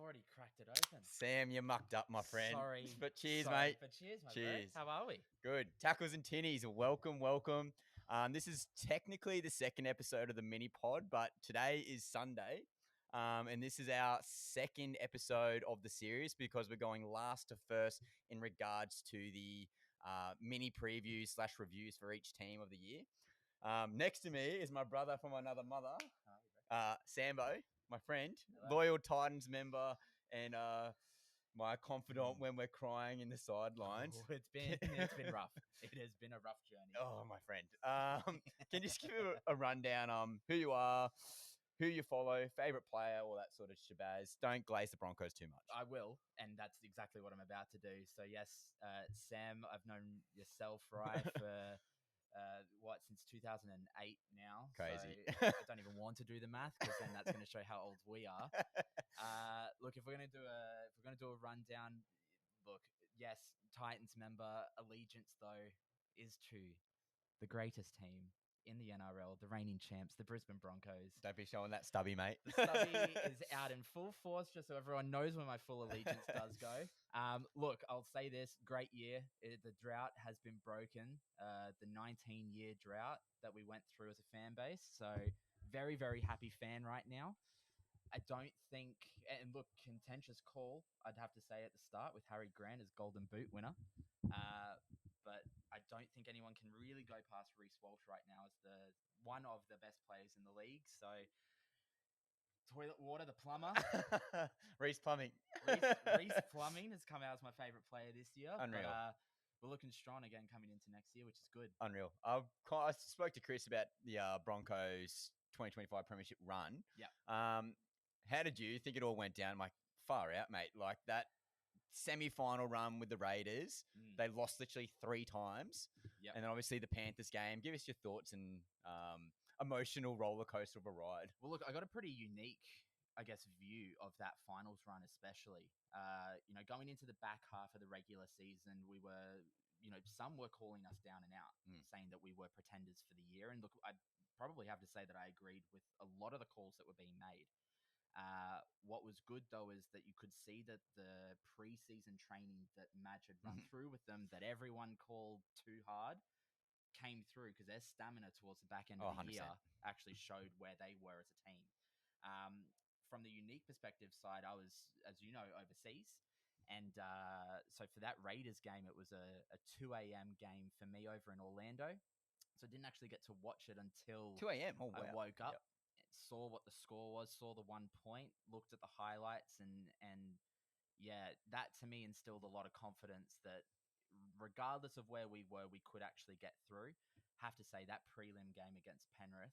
already cracked it open. Sam, you mucked up, my friend. Sorry. But cheers, Sorry, mate. But cheers, my Cheers. bro. How are we? Good. Tackles and Tinnies, welcome, welcome. This is technically the second episode of the mini pod, but today is Sunday. And this is our second episode of the series because we're going last to first in regards to the mini previews / reviews for each team of the year. Next to me is my brother from another mother, Sambo, my friend, Hello. loyal Titans member, and my confidant when we're crying in the sidelines. Oh, it's been rough. It has been a rough journey. Oh, my friend. Can you just give a rundown who you are, who you follow, favourite player, all that sort of shabazz? Don't glaze the Broncos too much. I will, and that's exactly what I'm about to do. So yes, Sam, I've known yourself, right, for since 2008 now. Crazy. So I don't even want to do the math because then that's going to show how old we are. Look, if we're going to do a rundown, look, yes, Titans member. Allegiance though is to the greatest team in the NRL, the reigning champs, the Brisbane Broncos. Don't be showing that stubby, mate. The stubby is out in full force, just so everyone knows where my full allegiance does go. Look, I'll say this, great year. The drought has been broken, the 19-year drought that we went through as a fan base. So very, very happy fan right now. I don't think, and look, contentious call, I'd have to say at the start with Harry Grant as Golden Boot winner. But I don't think anyone can really go past Reece Walsh right now as one of the best players in the league. So, Toilet Water, the plumber. Reece Plumbing. Reece Plumbing has come out as my favourite player this year. Unreal. But, we're looking strong again coming into next year, which is good. Unreal. I spoke to Chris about the Broncos 2025 Premiership run. Yeah. How did you think it all went down? Like, far out, mate. Like that semi-final run with the Raiders, they lost literally 3 times. Yep. And then obviously the Panthers game. Give us your thoughts and emotional roller coaster of a ride. Well, look, I got a pretty unique, I guess, view of that finals run, especially. Going into the back half of the regular season, we were, some were calling us down and out, saying that we were pretenders for the year. And look, I probably have to say that I agreed with a lot of the calls that were being made. What was good, though, is that you could see that the preseason training that Madge had run through with them, that everyone called too hard, came through because their stamina towards the back end of the 100%. year actually showed where they were as a team. From the unique perspective side, I was, as you know, overseas. And so for that Raiders game, it was a 2 a.m. game for me over in Orlando. So I didn't actually get to watch it until 2 a.m. Oh, wow. I woke up. Yep. Saw what the score was, saw the 1 point, looked at the highlights, and yeah, that to me instilled a lot of confidence that regardless of where we were, we could actually get through. Have to say that prelim game against Penrith,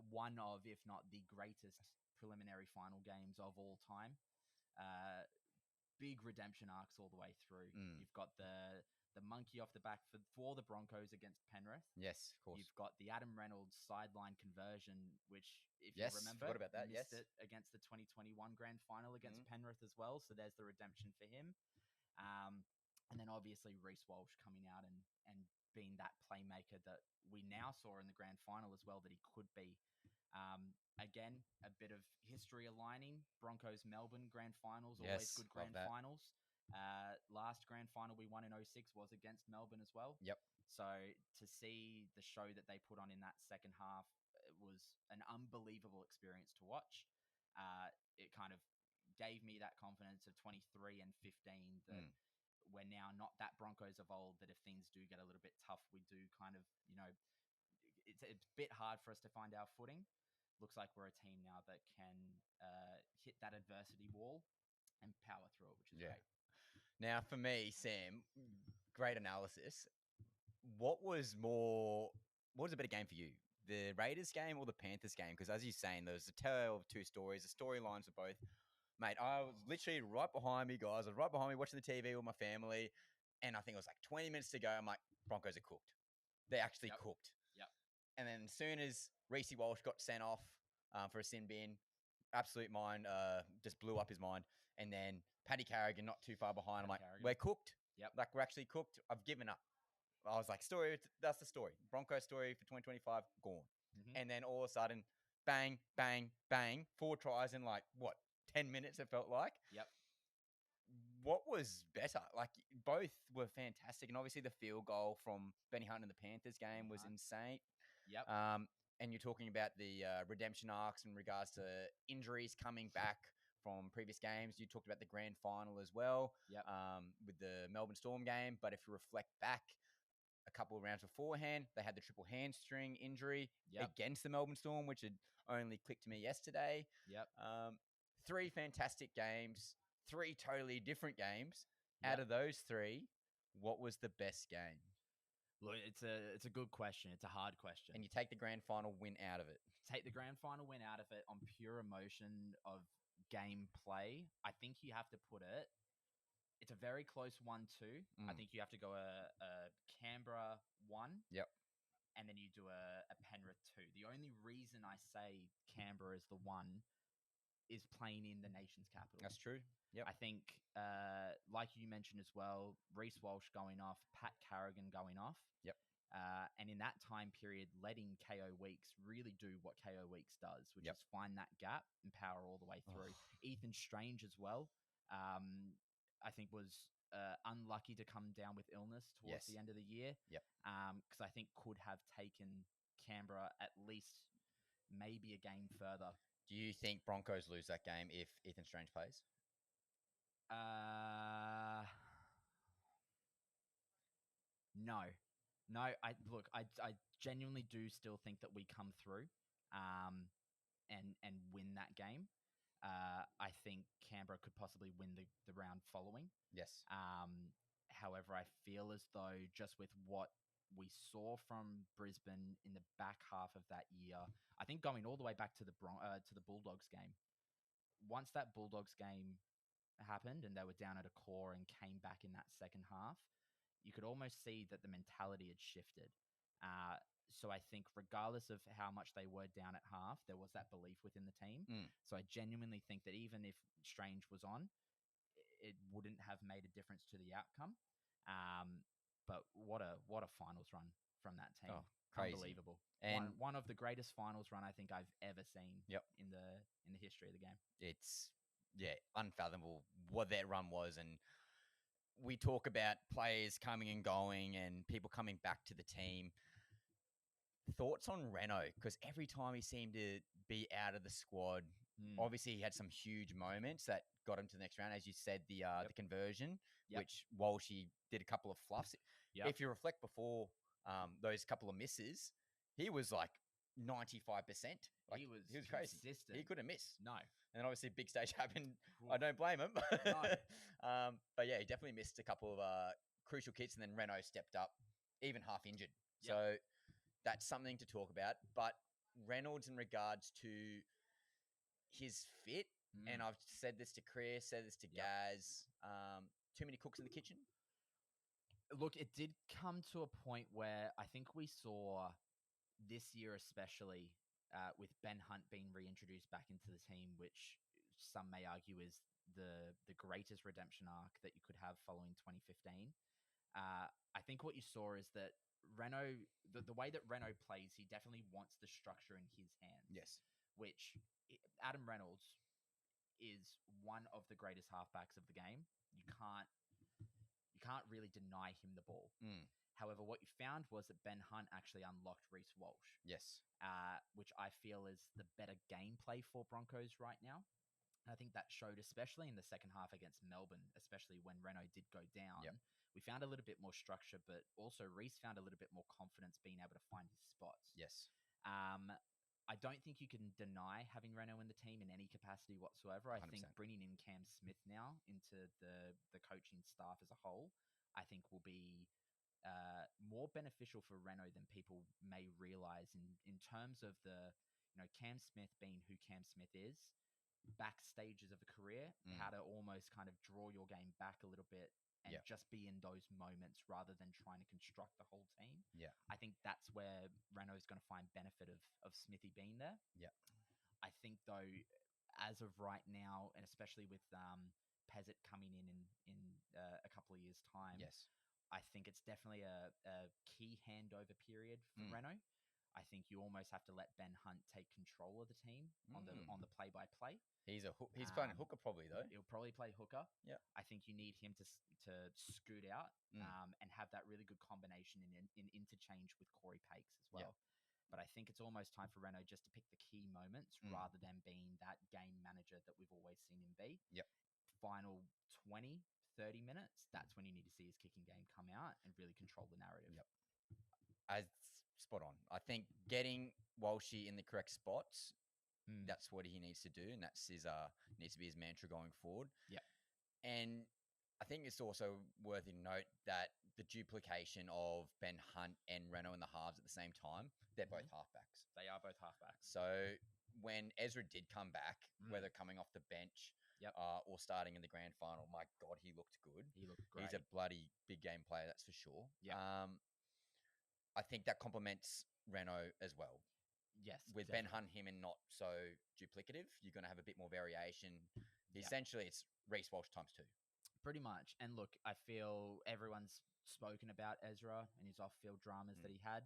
one of, if not the greatest preliminary final games of all time. Big redemption arcs all the way through. You've got the monkey off the back for the Broncos against Penrith. Yes, of course. You've got the Adam Reynolds sideline conversion, which, if Yes, you remember, forgot about that. missed Yes. it against the 2021 grand final against Penrith as well. So there's the redemption for him. And then obviously Reece Walsh coming out and being that playmaker that we now saw in the grand final as well that he could be. Again, a bit of history aligning. Broncos Melbourne grand finals, always good grand finals. Last grand final we won in 06 was against Melbourne as well. Yep. So to see the show that they put on in that second half, it was an unbelievable experience to watch. It kind of gave me that confidence of 23 and 15 that we're now not that Broncos of old, that if things do get a little bit tough, we do kind of, it's a bit hard for us to find our footing. Looks like we're a team now that can hit that adversity wall and power through it, which is great. Now, for me, Sam, great analysis. What was a better game for you? The Raiders game or the Panthers game? Because as you're saying, there's a tale of two stories. The storylines are both. Mate, I was literally right behind me, guys. I was right behind me watching the TV with my family. And I think it was like 20 minutes to go. I'm like, Broncos are cooked. They actually cooked. Yep. And then as soon as Reece Walsh got sent off for a sin bin, absolute mind, just blew up his mind. And then Paddy Carrigan not too far behind. I'm like, we're cooked. Yep. Like, we're actually cooked. I've given up. I was like, that's the story. Broncos story for 2025, gone. And then all of a sudden, bang, bang, bang, 4 tries in like, 10 10 minutes, it felt like. Yep. What was better? Like, both were fantastic. And obviously the field goal from Benny Hunt in the Panthers game was insane. Yep. And you're talking about the redemption arcs in regards to injuries coming back from previous games. You talked about the grand final as well, Yep. with the Melbourne Storm game. But if you reflect back a couple of rounds beforehand, they had the triple hamstring injury against the Melbourne Storm, which had only clicked to me yesterday. Yep. 3 fantastic games, 3 totally different games. Out of those 3, what was the best game? Look, it's a good question. It's a hard question. And you take the grand final win out of it. Take the grand final win out of it on pure emotion of gameplay. I think you have to put it. It's a very close 1-2. I think you have to go a Canberra 1. Yep. And then you do a Penrith 2. The only reason I say Canberra is the 1 is playing in the nation's capital. That's true. Yep. I think, like you mentioned as well, Reece Walsh going off, Pat Carrigan going off. Yep. And in that time period, letting KO Weeks really do what KO Weeks does, which is find that gap and power all the way through. Ethan Strange as well, I think was unlucky to come down with illness towards the end of the year. Yep. Because I think could have taken Canberra at least maybe a game further. Do you think Broncos lose that game if Ethan Strange plays? No. I genuinely do still think that we come through, and win that game. I think Canberra could possibly win the round following. Yes. However, I feel as though just with what we saw from Brisbane in the back half of that year, I think going all the way back to the Bulldogs game, once that Bulldogs game happened and they were down at a core and came back in that second half, you could almost see that the mentality had shifted. So I think regardless of how much they were down at half, there was that belief within the team. So I genuinely think that even if Strange was on, it wouldn't have made a difference to the outcome. But what a finals run from that team. Crazy. Unbelievable. And one of the greatest finals run I think I've ever seen in the history of the game. It's unfathomable what that run was. And we talk about players coming and going and people coming back to the team. Thoughts on Renault? Because every time he seemed to be out of the squad, obviously he had some huge moments that got him to the next round. As you said, the conversion, which Walshy did a couple of fluffs. If you reflect before those couple of misses, he was like 95%. Like, he was crazy. Consistent. He couldn't miss. No. And then obviously big stage happened. I don't blame him. No. But yeah, he definitely missed a couple of crucial kicks, and then Renault stepped up, even half injured. So that's something to talk about. But Reynolds, in regards to his fit, and I've said this to Chris, said this to Gaz, too many cooks in the kitchen? Look, it did come to a point where I think we saw this year especially, with Ben Hunt being reintroduced back into the team, which some may argue is the greatest redemption arc that you could have following 2015. I think what you saw is that Renault, the way that Renault plays, he definitely wants the structure in his hands. Yes. Which Adam Reynolds is one of the greatest halfbacks of the game. You can't really deny him the ball. However, what you found was that Ben Hunt actually unlocked Reece Walsh. Yes. Which I feel is the better gameplay for Broncos right now. And I think that showed, especially in the second half against Melbourne, especially when Renault did go down. Yep. We found a little bit more structure, but also Reece found a little bit more confidence being able to find his spots. Yes. I don't think you can deny having Renault in the team in any capacity whatsoever. 100%. I think bringing in Cam Smith now into the coaching staff as a whole, I think will be more beneficial for Renault than people may realize in terms of Cam Smith being who Cam Smith is, back stages of a career, how to almost kind of draw your game back a little bit and just be in those moments rather than trying to construct the whole team. Yeah. I think that's where Renault is going to find benefit of Smithy being there. Yeah. I think though, as of right now, and especially with Pezzett coming in a couple of years' time, yes, I think it's definitely a key handover period for Renault. I think you almost have to let Ben Hunt take control of the team on the play-by-play. He's playing a hooker probably though. He'll probably play hooker. Yeah. I think you need him to scoot out and have that really good combination in interchange with Corey Pakes as well. Yeah. But I think it's almost time for Renault just to pick the key moments rather than being that game manager that we've always seen him be. Yep. Final 20, 30 minutes, that's when you need to see his kicking game come out and really control the narrative. Yep. Spot on. I think getting Walshy in the correct spots, that's what he needs to do, and that's his needs to be his mantra going forward. Yeah. And I think it's also worthy to note that the duplication of Ben Hunt and Renault in the halves at the same time, they're both halfbacks. They are both halfbacks. So when Ezra did come back, whether coming off the bench or starting in the grand final, my God, he looked good. He looked great. He's a bloody big game player, that's for sure. Yeah. I think that complements Renault as well. Yes. With definitely. Ben Hunt, him and not so duplicative, you're going to have a bit more variation. Essentially, it's Reece Walsh times 2. Pretty much. And look, I feel everyone's spoken about Ezra and his off-field dramas that he had.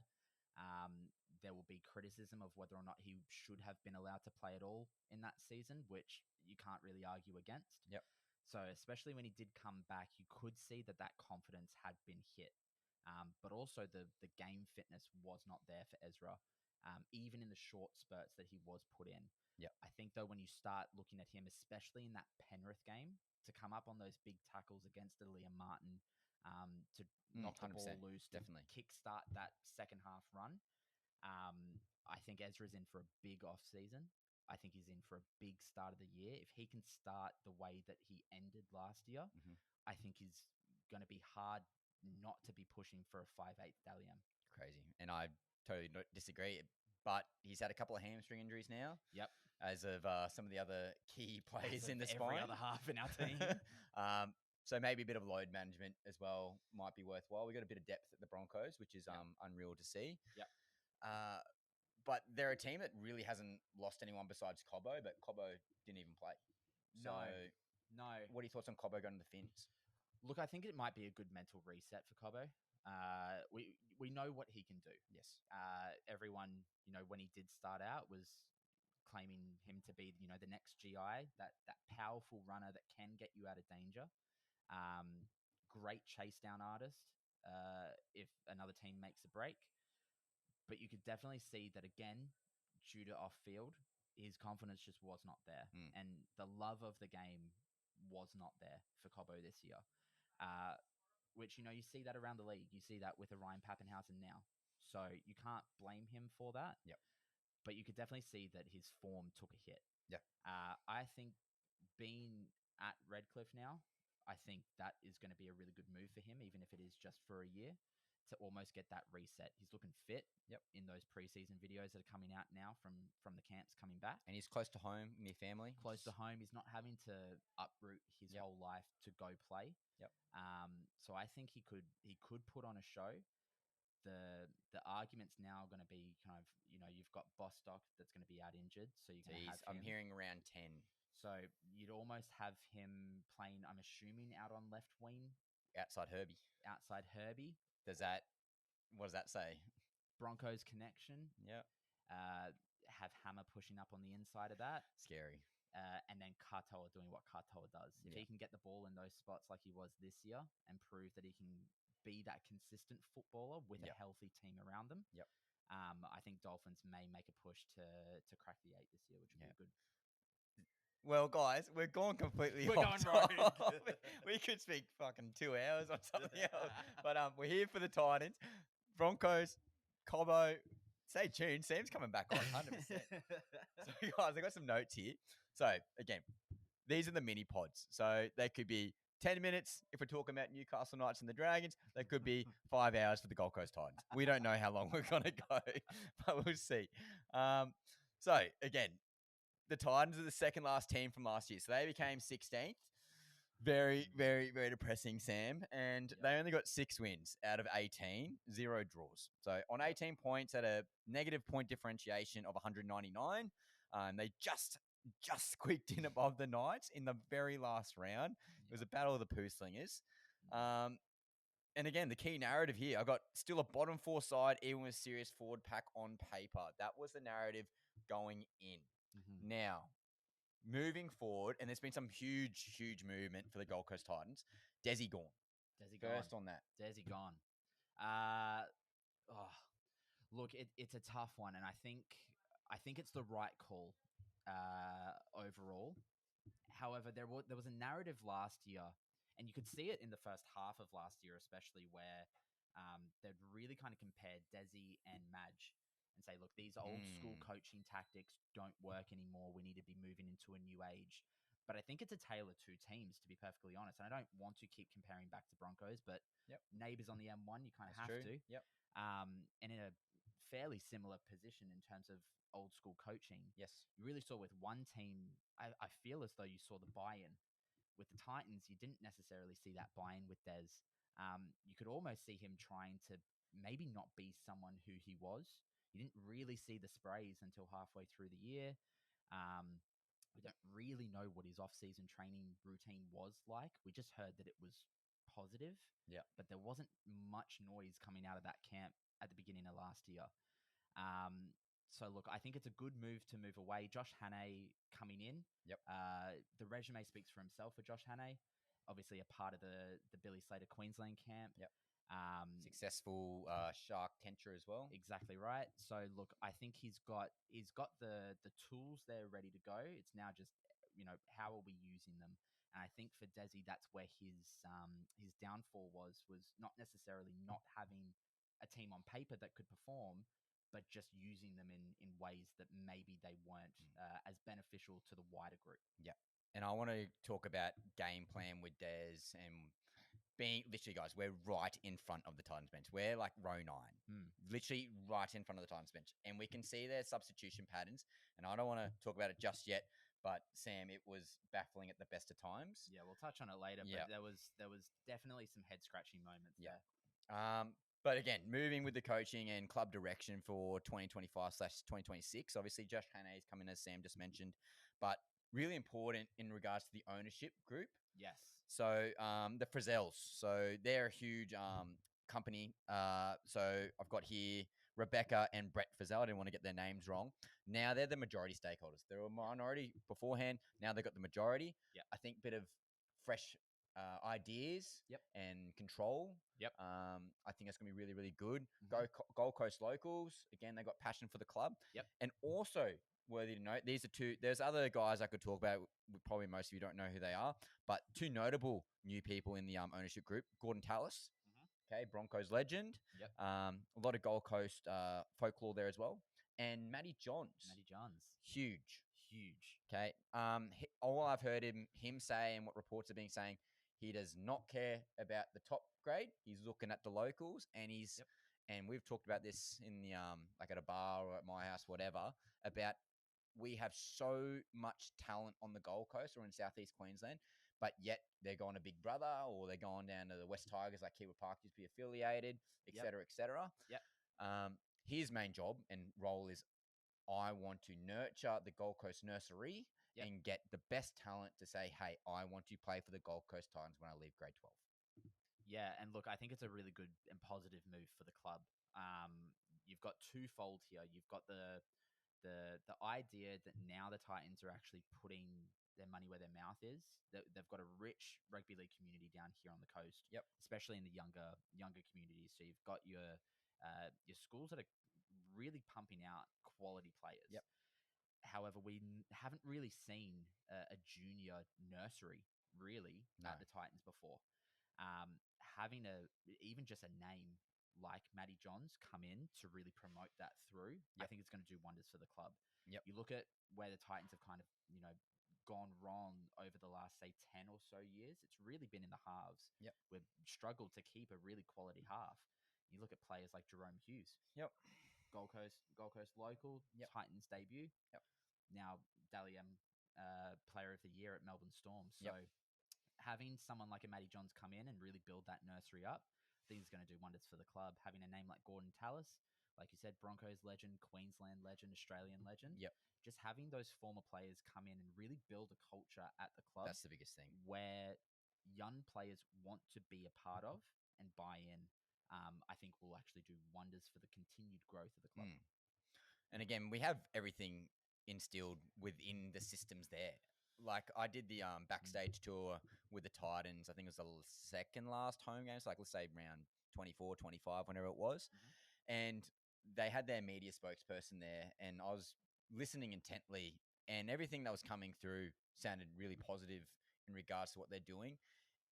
There will be criticism of whether or not he should have been allowed to play at all in that season, which you can't really argue against. Yep. So especially when he did come back, you could see that confidence had been hit. But also the game fitness was not there for Ezra, even in the short spurts that he was put in. Yep. I think, though, when you start looking at him, especially in that Penrith game, to come up on those big tackles against Liam Martin, to knock 100%, the ball loose, definitely kickstart that second half run, I think Ezra's in for a big off season. I think he's in for a big start of the year. If he can start the way that he ended last year, I think he's going to be hard not to be pushing for a 5'8" Dalian. Crazy. And I totally disagree. But he's had a couple of hamstring injuries now. Yep. As of some of the other key players in the every spine. other half in our team. So maybe a bit of load management as well might be worthwhile. We got a bit of depth at the Broncos, which is unreal to see. Yep. But they're a team that really hasn't lost anyone besides Cobbo, but Cobbo didn't even play. So No. What are your thoughts on Cobbo going to the Finns? Look, I think it might be a good mental reset for Cobbo. We know what he can do. Yes. Everyone, when he did start out was claiming him to be, the next GI, that powerful runner that can get you out of danger. Great chase down artist if another team makes a break. But you could definitely see that, again, due to off-field, his confidence just was not there. And the love of the game was not there for Cobbo this year. Which, you see that around the league. You see that with Ryan Pappenhausen now. So you can't blame him for that. Yep. But you could definitely see that his form took a hit. Yep. I think being at Redcliffe now, I think that is going to be a really good move for him, even if it is just for a year, to almost get that reset. He's looking fit in those preseason videos that are coming out now from the camps coming back. And he's close to home, near family. Close to home. He's not having to uproot his whole life to go play. Yep. So I think he could put on a show. The argument's now going to be kind of, you've got Bostock that's going to be out injured. So you're going to have him. I'm hearing around 10. So you'd almost have him playing, I'm assuming, out on left wing. Outside Herbie. What does that say? Broncos connection. Yep. Have Hammer pushing up on the inside of that. Scary. And then Katoa doing what Katoa does. If he can get the ball in those spots like he was this year and prove that he can be that consistent footballer with a healthy team around them, I think Dolphins may make a push to crack the 8 this year, which would be good. Well, guys, we're going completely We're off going topic. We could speak fucking 2 hours on something else. But we're here for the Titans. Broncos, Cobbo. Stay tuned. Sam's coming back on 100%. So, guys, I got some notes here. So, again, these are the mini pods. So, they could be 10 minutes if we're talking about Newcastle Knights and the Dragons. They could be 5 hours for the Gold Coast Titans. We don't know how long we're going to go, but we'll see. So, again, the Titans are the second last team from last year. So, they became 16th. Very, very, very depressing, Sam. And they only got 6 wins out of 18, 0 draws. So on 18 points at a negative point differentiation of 199, they just squeaked in above the Knights in the very last round. It was a battle of the poo slingers. And again, the key narrative here, I got still a bottom four side, even with serious forward pack on paper. That was the narrative going in. Mm-hmm. Now, moving forward, and there's been some huge movement for the Gold Coast Titans. Desi gone. Desi First gone. on that. Desi gone. Look, it's a tough one, and I think it's the right call overall. However, there was a narrative last year, and you could see it in the first half of last year, especially where they'd really kind of compared Desi and Madge and say, look, these old school coaching tactics don't work anymore. We need to be moving into a new age. But I think it's a tale of two teams, to be perfectly honest. And I don't want to keep comparing back to Broncos, but neighbours on the M1, you kind of have to. Yep. And in a fairly similar position in terms of old school coaching. Yes. You really saw with one team, I feel as though you saw the buy-in. With the Titans, you didn't necessarily see that buy-in with Des. You could almost see him trying to maybe not be someone who he was. You didn't really see the sprays until halfway through the year. We don't really know what his off-season training routine was like. We just heard that it was positive, but there wasn't much noise coming out of that camp at the beginning of last year. So look, I think it's a good move to move away. Josh Hannay coming in. Yep. The resume speaks for himself for Josh Hannay. Obviously a part of the Billy Slater Queensland camp. Yep. Successful shark tenture as well. Exactly right. So look, I think he's got the tools there ready to go. It's now just, how are we using them? And I think for Desi, that's where his downfall was not necessarily not having a team on paper that could perform, but just using them in ways that maybe they weren't as beneficial to the wider group. Yeah. And I want to talk about game plan with Des and being, literally, guys, we're right in front of the Titans bench. We're like row 9, literally right in front of the Titans bench. And we can see their substitution patterns. And I don't want to talk about it just yet, but Sam, it was baffling at the best of times. Yeah, we'll touch on it later, but there was definitely some head scratching moments there. But again, moving with the coaching and club direction for 2025/2026, obviously Josh Hannay is coming, as Sam just mentioned, but really important in regards to the ownership group. Yes. So the Frizzels, so they're a huge company. So I've got here Rebecca and Brett Frizzell. I didn't want to get their names wrong. Now they're the majority stakeholders. They were a minority beforehand. Now they've got the majority. Yep. I think a bit of fresh ideas and control. Yep. I think that's going to be really, really good. Gold Coast locals. Again, they got passion for the club. Yep. And also worthy to note, these are two. There's other guys I could talk about. Probably most of you don't know who they are, but two notable new people in the ownership group: Gordon Tallis, okay, Broncos legend. Yep. A lot of Gold Coast folklore there as well, and Matty Johns. Huge. Okay. All I've heard him say, and what reports are being saying, he does not care about the top grade. He's looking at the locals, and he's and we've talked about this in the like at a bar or at my house, whatever, about we have so much talent on the Gold Coast or in Southeast Queensland, but yet they're going to Big Brother or they're going down to the West Tigers, like Kiwa Park used to be affiliated, et cetera, et cetera. Yep. His main job and role is, I want to nurture the Gold Coast nursery and get the best talent to say, hey, I want to play for the Gold Coast Titans when I leave grade 12. Yeah, and look, I think it's a really good and positive move for the club. You've got twofold here. You've got the idea that now the Titans are actually putting their money where their mouth is. They've got a rich rugby league community down here on the coast, especially in the younger communities. So you've got your schools that are really pumping out quality players. However, we haven't really seen a junior nursery really at the Titans before. Having even just a name like Matty Johns come in to really promote that through, I think it's going to do wonders for the club. You look at where the Titans have kind of, gone wrong over the last, say, 10 or so years. It's really been in the halves. We've struggled to keep a really quality half. You look at players like Jerome Hughes. Gold Coast local, Titans debut. Now Dally M player of the year at Melbourne Storm. So having someone like a Matty Johns come in and really build that nursery up, I think is going to do wonders for the club. Having a name like Gordon Tallis, like you said, Broncos legend, Queensland legend, Australian legend. Just having those former players come in and really build a culture at the club. That's the biggest thing. Where young players want to be a part of and buy-in, I think will actually do wonders for the continued growth of the club. And again, we have everything instilled within the systems there. Like I did the backstage tour with the Titans. I think it was the second last home game. So like let's say around 24, 25, whenever it was. And they had their media spokesperson there, and I was listening intently, and everything that was coming through sounded really positive in regards to what they're doing.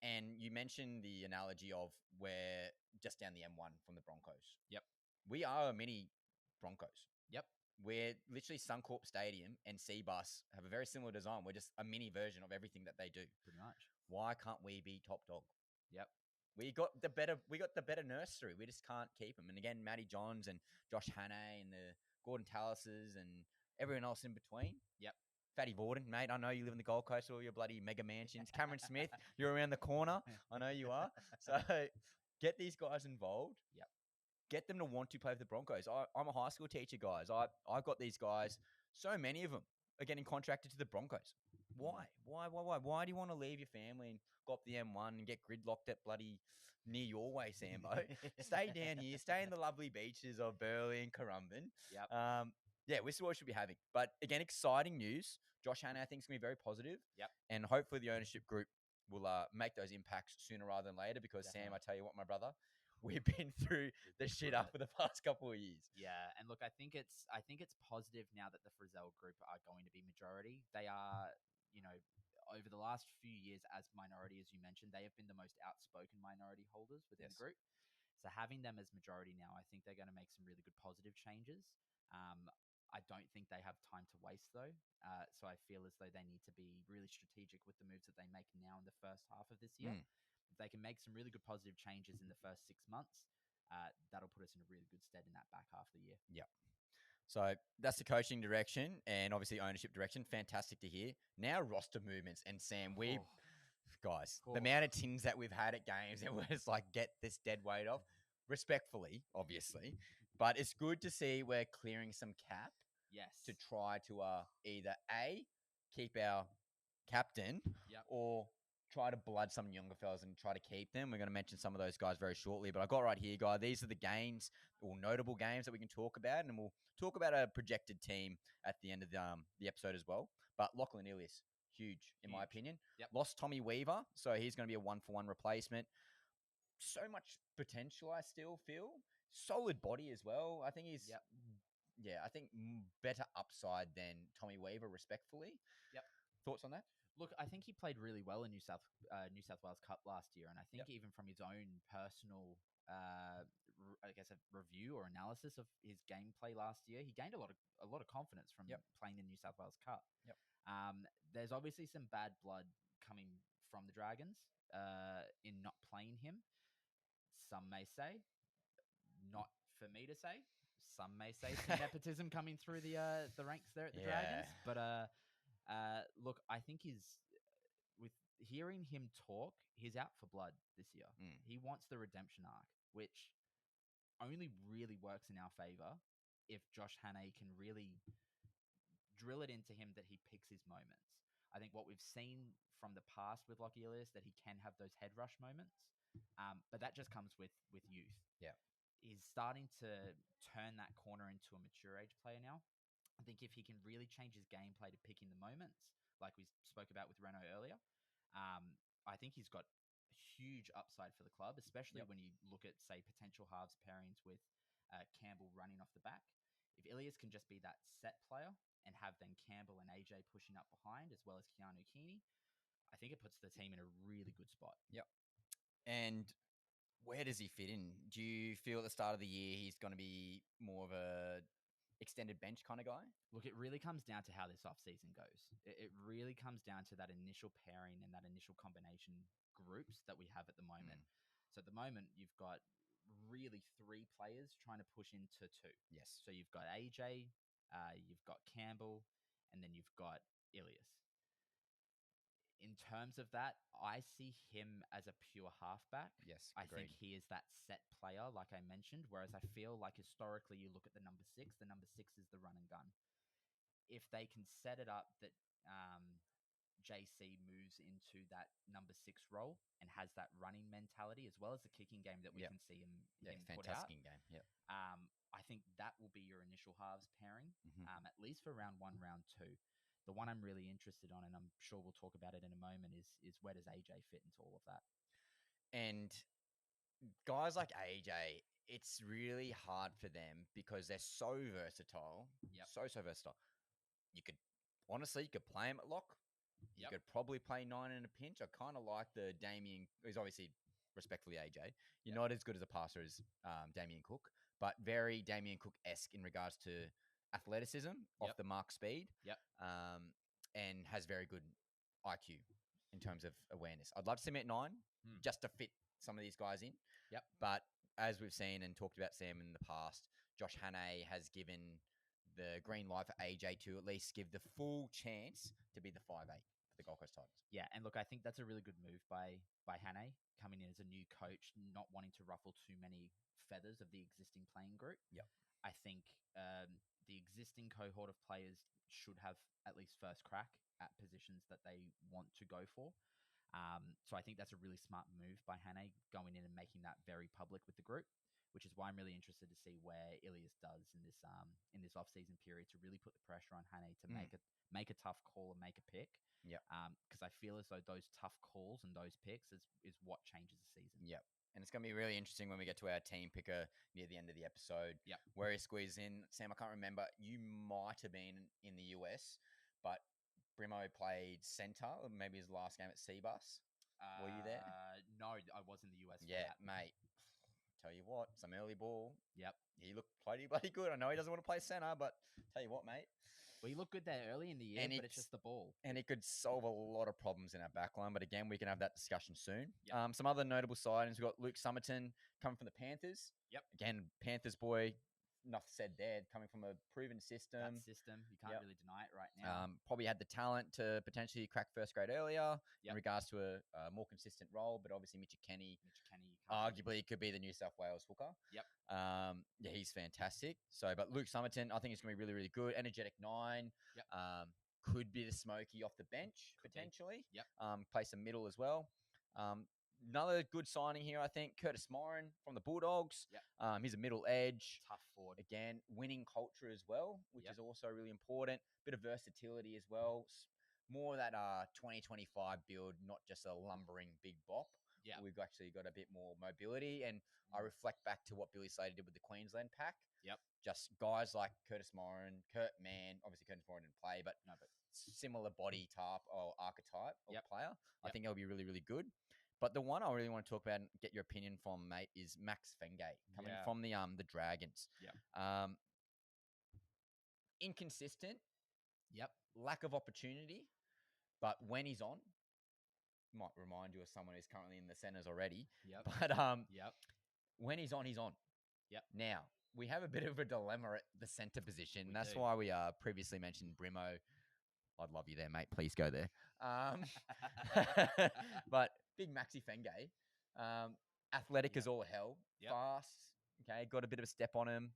And you mentioned the analogy of we're just down the M1 from the Broncos. Yep. We are a mini Broncos. Yep. We're literally Suncorp Stadium and Seabus have a very similar design. We're just a mini version of everything that they do. Pretty much. Why can't we be top dog? Yep. We got the better nursery. We just can't keep them. And again, Matty Johns and Josh Hannay and the Gordon Tallises and everyone else in between. Yep. Fatty Borden, mate. I know you live in the Gold Coast, all your bloody mega mansions. Cameron Smith, you're around the corner. I know you are. So get these guys involved. Yep. Get them to want to play for the Broncos. I'm a high school teacher, guys. I've got these guys. So many of them are getting contracted to the Broncos. Why? Why do you want to leave your family and go up the M1 and get gridlocked at bloody near your way, Sambo? Stay down here. Stay in the lovely beaches of Burleigh and Currumbin. Yep. Yeah, this is what we should be having. But again, exciting news. Josh Hannay, I think, is going to be very positive. Yep. And hopefully the ownership group will make those impacts sooner rather than later because, Definitely. Sam, I tell you what, my brother, we've been through the shit up for the past couple of years. Yeah, and look, I think it's positive now that the Frizzell group are going to be majority. They are, over the last few years as minority, as you mentioned, they have been the most outspoken minority holders within the group. So having them as majority now, I think they're going to make some really good positive changes. I don't think they have time to waste though. So I feel as though they need to be really strategic with the moves that they make now in the first half of this year. If they can make some really good positive changes in the first 6 months, that'll put us in a really good stead in that back half of the year. Yep. So that's the coaching direction and obviously ownership direction. Fantastic to hear. Now roster movements. And Sam, the amount of tins that we've had at games and we're just like, get this dead weight off. Respectfully, obviously. But it's good to see we're clearing some cap. Yes. To try to either A, keep our captain, or try to blood some younger fellas and try to keep them. We're going to mention some of those guys very shortly, but I got right here, guys. These are the games or notable games that we can talk about, and we'll talk about a projected team at the end of the episode as well. But Lachlan Ilias, huge in my opinion. Yep. Lost Tommy Weaver, so he's going to be a 1-for-1 replacement. So much potential, I still feel. Solid body as well. I think he's... Yep. Yeah, I think better upside than Tommy Weaver, respectfully. Yep. Thoughts on that? Look, I think he played really well in New South Wales Cup last year, and I think even from his own personal, a review or analysis of his gameplay last year, he gained a lot of confidence from playing in New South Wales Cup. Yep. There's obviously some bad blood coming from the Dragons in not playing him. Some may say, not for me to say. Some may say some nepotism coming through the ranks there at the Dragons. But look, I think with hearing him talk, he's out for blood this year. He wants the redemption arc, which only really works in our favor if Josh Hannay can really drill it into him that he picks his moments. I think what we've seen from the past with Lachie Ilias that he can have those head rush moments, but that just comes with youth. Yeah. He's starting to turn that corner into a mature age player now. I think if he can really change his gameplay to picking the moments, like we spoke about with Renault earlier, I think he's got huge upside for the club, especially when you look at, say, potential halves pairings with Campbell running off the back. If Ilias can just be that set player and have then Campbell and AJ pushing up behind, as well as Keanu Keeney, I think it puts the team in a really good spot. Yep. And where does he fit in? Do you feel at the start of the year he's going to be more of a extended bench kind of guy? Look, it really comes down to how this offseason goes. It really comes down to that initial pairing and that initial combination groups that we have at the moment. So at the moment, you've got really 3 players trying to push into 2. Yes. So you've got AJ, you've got Campbell, and then you've got Ilias. In terms of that, I see him as a pure halfback. Yes, I agreed. think he is that set player, like I mentioned, whereas I feel like historically you look at the number 6 is the run and gun. If they can set it up that JC moves into that number 6 role and has that running mentality as well as the kicking game that we can see him put out. Fantastic game. Yep. I think that will be your initial halves pairing, Mm-hmm. at least for round 1, round 2. The one I'm really interested on, and I'm sure we'll talk about it in a moment, is where does AJ fit into all of that? And guys like AJ, it's really hard for them because they're so versatile. Yep. So versatile. You could play him at lock. You Yep. could probably play 9 in a pinch. I kind of like the Damien. He's obviously respectfully AJ. You're not as good as a passer as Damien Cook, but very Damien Cook-esque in regards to athleticism, off the mark speed, and has very good IQ in terms of awareness. I'd love to see him at 9 just to fit some of these guys in. Yep. But as we've seen and talked about Sam in the past, Josh Hannay has given the green light for AJ to at least give the full chance to be the 5'8" for the Gold Coast Titans. Yeah, and look, I think that's a really good move by Hannay, coming in as a new coach, not wanting to ruffle too many feathers of the existing playing group. Yep. I think the existing cohort of players should have at least first crack at positions that they want to go for. So I think that's a really smart move by Hannay, going in and making that very public with the group, which is why I'm really interested to see where Ilias does in this off-season period to really put the pressure on Hannay to make a tough call and make a pick. Yep. Because I feel as though those tough calls and those picks is what changes the season. Yep. And it's going to be really interesting when we get to our team picker near the end of the episode. Yep. Where he squeezes in. Sam, I can't remember. You might have been in the US, but Brimo played center, or maybe his last game at Seabus. Were you there? No, I was in the US. Yeah, mate. Tell you what, some early ball. Yep. He looked bloody good. I know he doesn't want to play center, but tell you what, mate. Well, he looked good there early in the year, but it's just the ball. And it could solve a lot of problems in our backline. But again, we can have that discussion soon. Yep. Some other notable signings. We've got Luke Summerton coming from the Panthers. Yep. Again, Panthers boy. Enough said there, coming from a proven system. That system, you can't really deny it right now. Probably had the talent to potentially crack first grade earlier in Yep. regards to a more consistent role. But obviously, Mitch Kenny can't arguably could be the New South Wales hooker. Yep. Yeah, he's fantastic. So, but Luke Summerton, I think it's going to be really, really good. Energetic 9. Yep. Could be the Smoky off the bench, potentially. Yep. Play some middle as well. Another good signing here, I think, Curtis Morin from the Bulldogs. Yep. He's a middle edge. Tough forward. Again, winning culture as well, which Yep. is also really important. Bit of versatility as well. More of that 2025 build, not just a lumbering big bop. Yeah. We've actually got a bit more mobility. And I reflect back to what Billy Slater did with the Queensland pack. Yep. Just guys like Curtis Morin, Kurt Mann. Obviously, Curtis Morin didn't play, but similar body type or archetype of player. I think it'll be really, really good. But the one I really want to talk about and get your opinion from, mate, is Max Fengay coming from the Dragons. Yeah. Inconsistent. Yep. Lack of opportunity. But when he's on, might remind you of someone who's currently in the centers already. Yep. But yep. When he's on, he's on. Yep. Now, we have a bit of a dilemma at the center position. And that's do. why we previously mentioned Brimo. I'd love you there, mate. Please go there. But big Maxi Fengay. Athletic as all hell. Yep. Fast. Okay, got a bit of a step on him.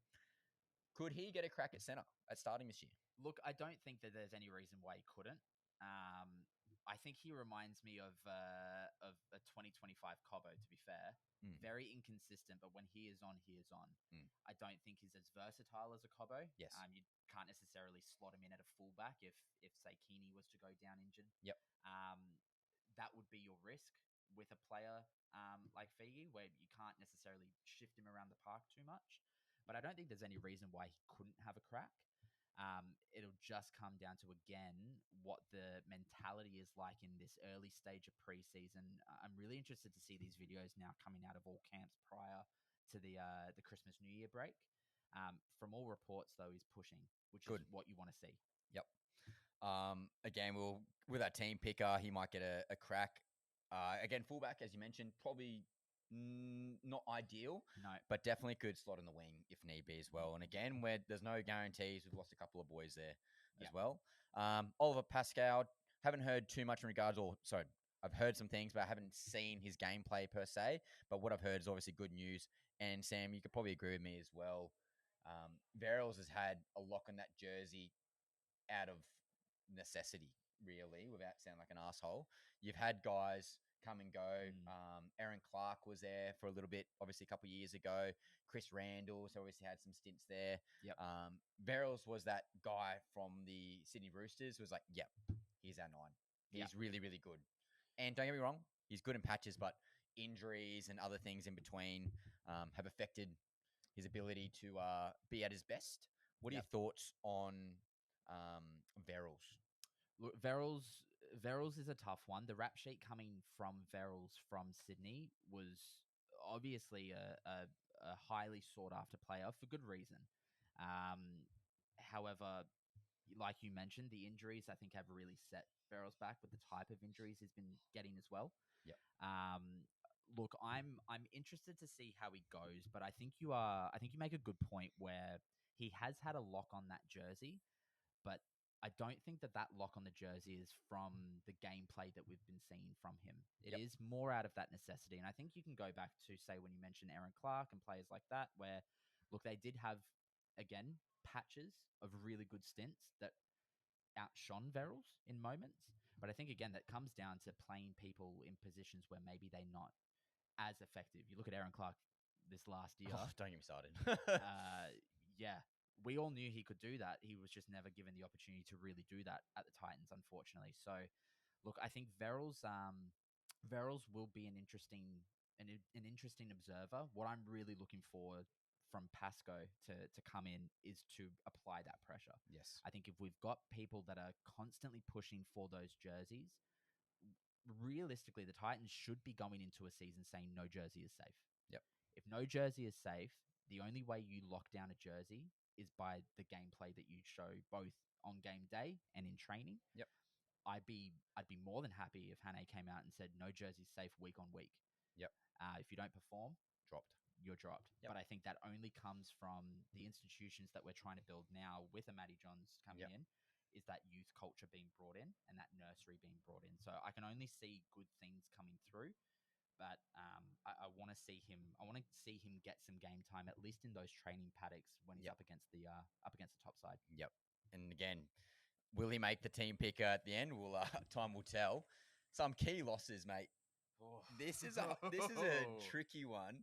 Could he get a crack at center at starting this year? Look, I don't think that there's any reason why he couldn't. I think he reminds me of a 2025 Cobbo, to be fair. Very inconsistent, but when he is on, he is on. I don't think he's as versatile as a Cobbo. Yes. You can't necessarily slot him in at a fullback if say, Keeney was to go down injured. Yep. That would be your risk with a player like Fegi, where you can't necessarily shift him around the park too much. But I don't think there's any reason why he couldn't have a crack. It'll just come down to, again, what the mentality is like in this early stage of preseason. I'm really interested to see these videos now coming out of all camps prior to the Christmas New Year break. From all reports, though, he's pushing, which is what you want to see. Yep. Again, with our team picker, he might get a crack. Again, fullback, as you mentioned, probably not ideal, but definitely could slot in the wing if need be as well. And again, where there's no guarantees, we've lost a couple of boys there as well. Oliver Pascal, haven't heard too much in regards, I've heard some things, but I haven't seen his gameplay per se. But what I've heard is obviously good news. And Sam, you could probably agree with me as well. Verrills has had a lock on that jersey out of necessity. really, without sounding like an asshole. You've had guys come and go. Aaron Clark was there for a little bit, obviously a couple of years ago. Chris Randall's obviously had some stints there. Yep. Verrills was that guy from the Sydney Roosters who was like, yep, he's our 9. He's really, really good. And don't get me wrong, he's good in patches, but injuries and other things in between have affected his ability to be at his best. What are your thoughts on Verrills? Look, Verrills is a tough one. The rap sheet coming from Verrills from Sydney was obviously a highly sought after player for good reason. However, like you mentioned, the injuries I think have really set Verrills back with the type of injuries he's been getting as well. Yep. Look, I'm interested to see how he goes, but I think you make a good point where he has had a lock on that jersey, but I don't think that lock on the jersey is from the gameplay that we've been seeing from him. It is more out of that necessity. And I think you can go back to, say, when you mentioned Aaron Clark and players like that, where, look, they did have, again, patches of really good stints that outshone Verrills in moments. But I think, again, that comes down to playing people in positions where maybe they're not as effective. You look at Aaron Clark this last year. Oh, don't get me started. Yeah. We all knew he could do that. He was just never given the opportunity to really do that at the Titans, unfortunately. So, look, I think Verrills will be an interesting observer. What I'm really looking for from Pascoe to come in is to apply that pressure. Yes. I think if we've got people that are constantly pushing for those jerseys, realistically, the Titans should be going into a season saying no jersey is safe. Yep. If no jersey is safe, the only way you lock down a jersey is by the gameplay that you show both on game day and in training. Yep. I'd be more than happy if Hannay came out and said no jersey's safe week on week. Yep. If you don't perform, you're dropped. Yep. But I think that only comes from the institutions that we're trying to build now with a Matty Johns coming in, is that youth culture being brought in and that nursery being brought in. So I can only see good things coming through. But I want to see him. I want to see him get some game time, at least in those training paddocks when he's up against the top side. Yep. And again, will he make the team picker at the end? Will time will tell. Some key losses, mate. Oh. This is a tricky one.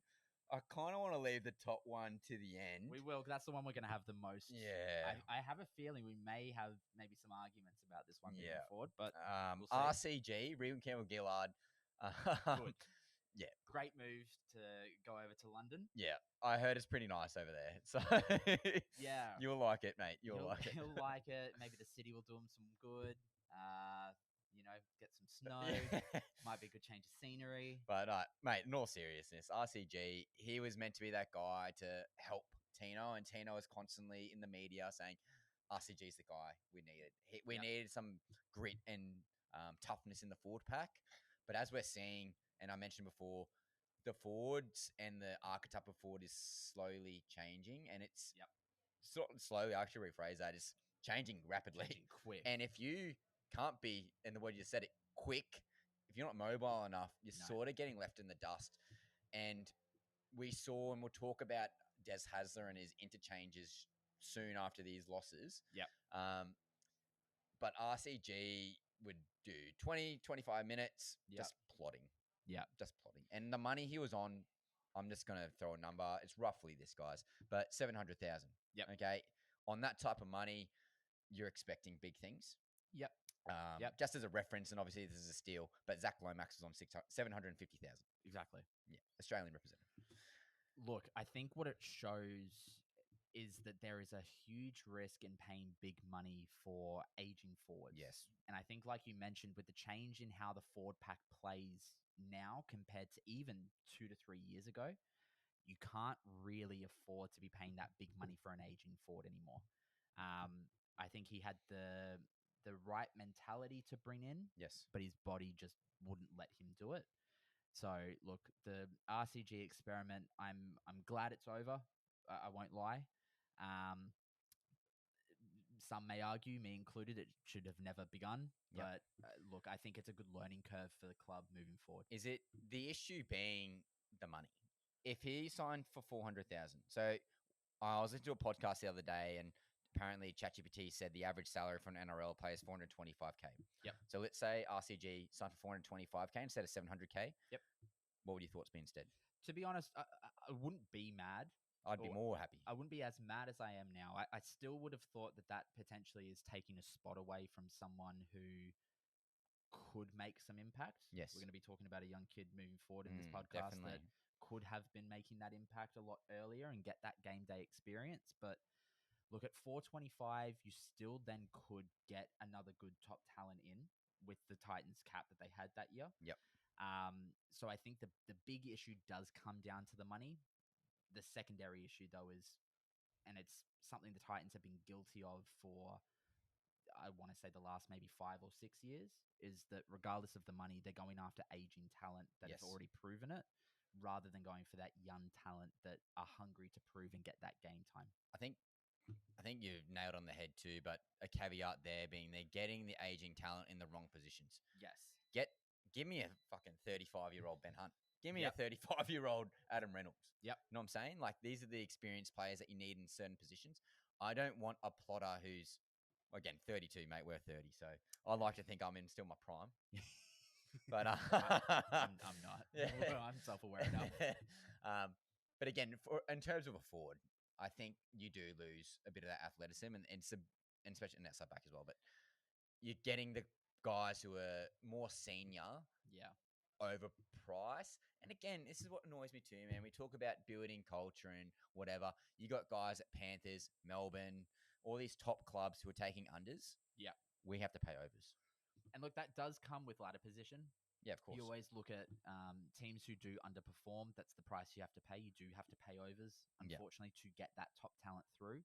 I kind of want to leave the top one to the end. We will. That's the one we're going to have the most. Yeah. I have a feeling we may have maybe some arguments about this one moving forward. But we'll RCG, Regan Campbell-Gillard. Good. Yeah. Great move to go over to London. Yeah. I heard it's pretty nice over there. So yeah. You'll like it, mate. You'll like it. You'll like it. Maybe the city will do him some good. Get some snow. Might be a good change of scenery. But, mate, in all seriousness, RCG, he was meant to be that guy to help Tino, and Tino is constantly in the media saying, RCG's the guy we needed. We needed some grit and toughness in the forward pack. But as we're seeing, and I mentioned before, the forwards and the archetype of forward is slowly changing, and it's sort of slowly, I actually rephrase that, is changing rapidly. Changing quick. And if you can't be, in the word you said it, quick, if you're not mobile enough, you're sort of getting left in the dust. And we saw, and we'll talk about Des Hasler and his interchanges soon after these losses. Yep. But RCG would do 20, 25 minutes just plodding. Yeah. Just plodding. And the money he was on, I'm just going to throw a number. It's roughly this, guys, but 700,000. Yep. Okay. On that type of money, you're expecting big things. Yep. Just as a reference, and obviously this is a steal, but Zach Lomax was on 750,000. Exactly. Yeah. Australian representative. Look, I think what it shows is that there is a huge risk in paying big money for aging forwards. Yes. And I think, like you mentioned, with the change in how the forward pack plays now compared to even 2 to 3 years ago, you can't really afford to be paying that big money for an aging forward anymore. I think he had the right mentality to bring in. Yes. But his body just wouldn't let him do it. So, look, the RCG experiment, I'm glad it's over. I won't lie. Some may argue, me included, it should have never begun. Yep. But look, I think it's a good learning curve for the club moving forward. Is it the issue being the money? If he signed for 400,000, so I was listening to a podcast the other day, and apparently ChatGPT said the average salary for an NRL player is 425K. Yep. So let's say RCG signed for 425K instead of 700K. Yep. What would your thoughts be instead? To be honest, I wouldn't be mad. I'd be more happy. I wouldn't be as mad as I am now. I still would have thought that potentially is taking a spot away from someone who could make some impact. Yes. We're going to be talking about a young kid moving forward in this podcast that could have been making that impact a lot earlier and get that game day experience. But look, at 425, you still then could get another good top talent in with the Titans cap that they had that year. Yep. So I think the big issue does come down to the money. The secondary issue, though, is, and it's something the Titans have been guilty of for, I want to say, the last maybe 5 or 6 years, is that regardless of the money, they're going after aging talent that has already proven it, rather than going for that young talent that are hungry to prove and get that game time. I think you nailed on the head too, but a caveat there being they're getting the aging talent in the wrong positions. Yes. Give me a fucking 35-year-old Ben Hunt. Give me a 35-year-old Adam Reynolds. Yep. You know what I'm saying? Like, these are the experienced players that you need in certain positions. I don't want a plotter who's, again, 32, mate. We're 30, so I like to think I'm in still my prime. But I'm not. Yeah. I'm self-aware enough. But again, in terms of a forward, I think you do lose a bit of that athleticism, and especially in that side back as well. But you're getting the guys who are more senior, overpriced. And again, this is what annoys me too, man. We talk about building culture and whatever. You got guys at Panthers, Melbourne, all these top clubs who are taking unders. Yeah. We have to pay overs. And look, that does come with ladder position. Yeah, of course. You always look at teams who do underperform. That's the price you have to pay. You do have to pay overs, unfortunately, to get that top talent through.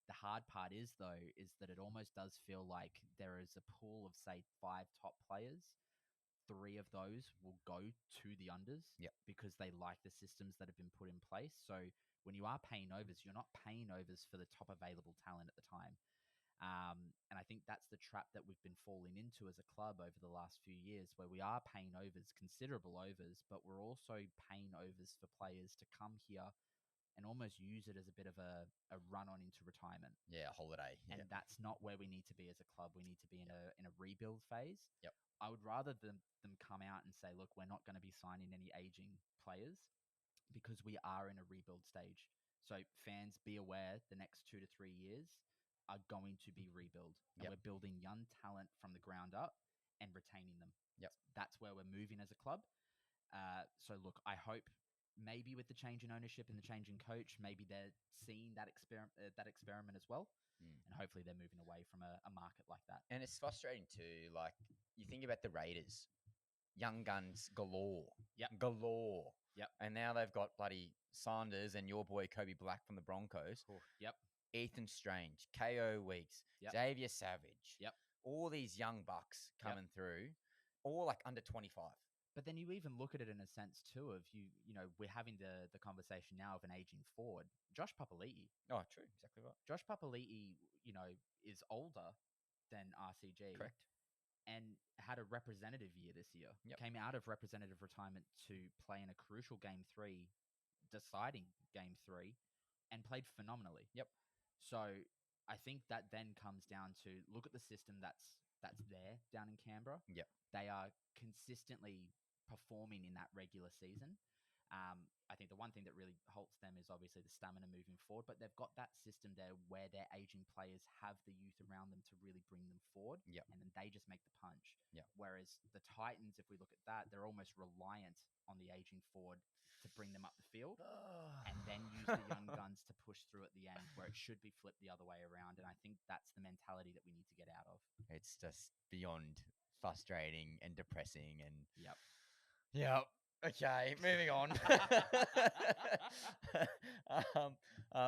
The hard part is, though, is that it almost does feel like there is a pool of, say, 5 top players. 3 of those will go to the unders because they like the systems that have been put in place. So when you are paying overs, you're not paying overs for the top available talent at the time. And I think that's the trap that we've been falling into as a club over the last few years, where we are paying overs, considerable overs, but we're also paying overs for players to come here and almost use it as a bit of a run on into retirement. Yeah, a holiday. And that's not where we need to be as a club. We need to be in a rebuild phase. Yep. I would rather them come out and say, look, we're not going to be signing any aging players because we are in a rebuild stage. So fans, be aware, the next 2 to 3 years are going to be rebuild. And we're building young talent from the ground up and retaining them. Yep. That's where we're moving as a club. So look, I hope maybe with the change in ownership and the change in coach, maybe they're seeing that experiment as well. And hopefully they're moving away from a market like that. And it's frustrating too. Like, you think about the Raiders, young guns galore. Galore. And now they've got bloody Sanders and your boy Kobe Black from the Broncos. Ethan Strange, KO Weeks, Xavier Savage. All these young bucks coming through, all like under 25. But then you even look at it in a sense too of you know, we're having the conversation now of an aging forward. Josh Papali'i. Oh, true. Exactly right. Josh Papali'i, you know, is older than RCG. Correct. And had a representative year this year. Came out of representative retirement to play in a crucial game 3, deciding game 3, and played phenomenally. So I think that then comes down to look at the system that's there down in Canberra. They are consistently performing in that regular season. I think the one thing that really halts them is obviously the stamina moving forward, but they've got that system there where their aging players have the youth around them to really bring them forward, and then they just make the punch. Whereas the Titans, if we look at that, they're almost reliant on the aging forward to bring them up the field and then use the young guns to push through at the end, where it should be flipped the other way around. And I think that's the mentality that we need to get out of. It's just beyond frustrating and depressing. And okay, moving on.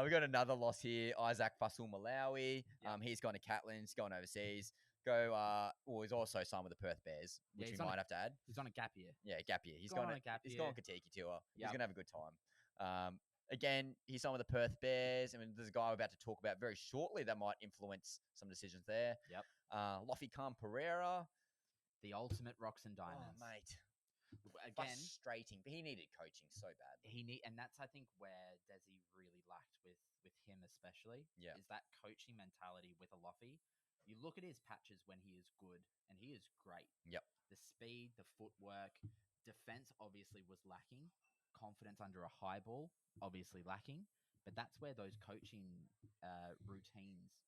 We got another loss here. Isaac Fasul Malawi. He's gone to Catlins, gone overseas. He's also signed with the Perth Bears, which we might have to add. He's on a gap year. Yeah, gap year. He's gone on Katiki tour. He's going to have a good time. Again, he's signed with the Perth Bears. I mean, there's a guy we're about to talk about very shortly that might influence some decisions there. Lofi Khan Pereira. The ultimate Rocks and Diamonds. Oh, mate. Again, frustrating. But he needed coaching so badly. and that's I think where Desi really lacked with him especially. Yeah. Is that coaching mentality with a Luffy. You look at his patches when he is good, and he is great. Yep. The speed, the footwork, defense obviously was lacking. Confidence under a high ball obviously lacking. But that's where those coaching routines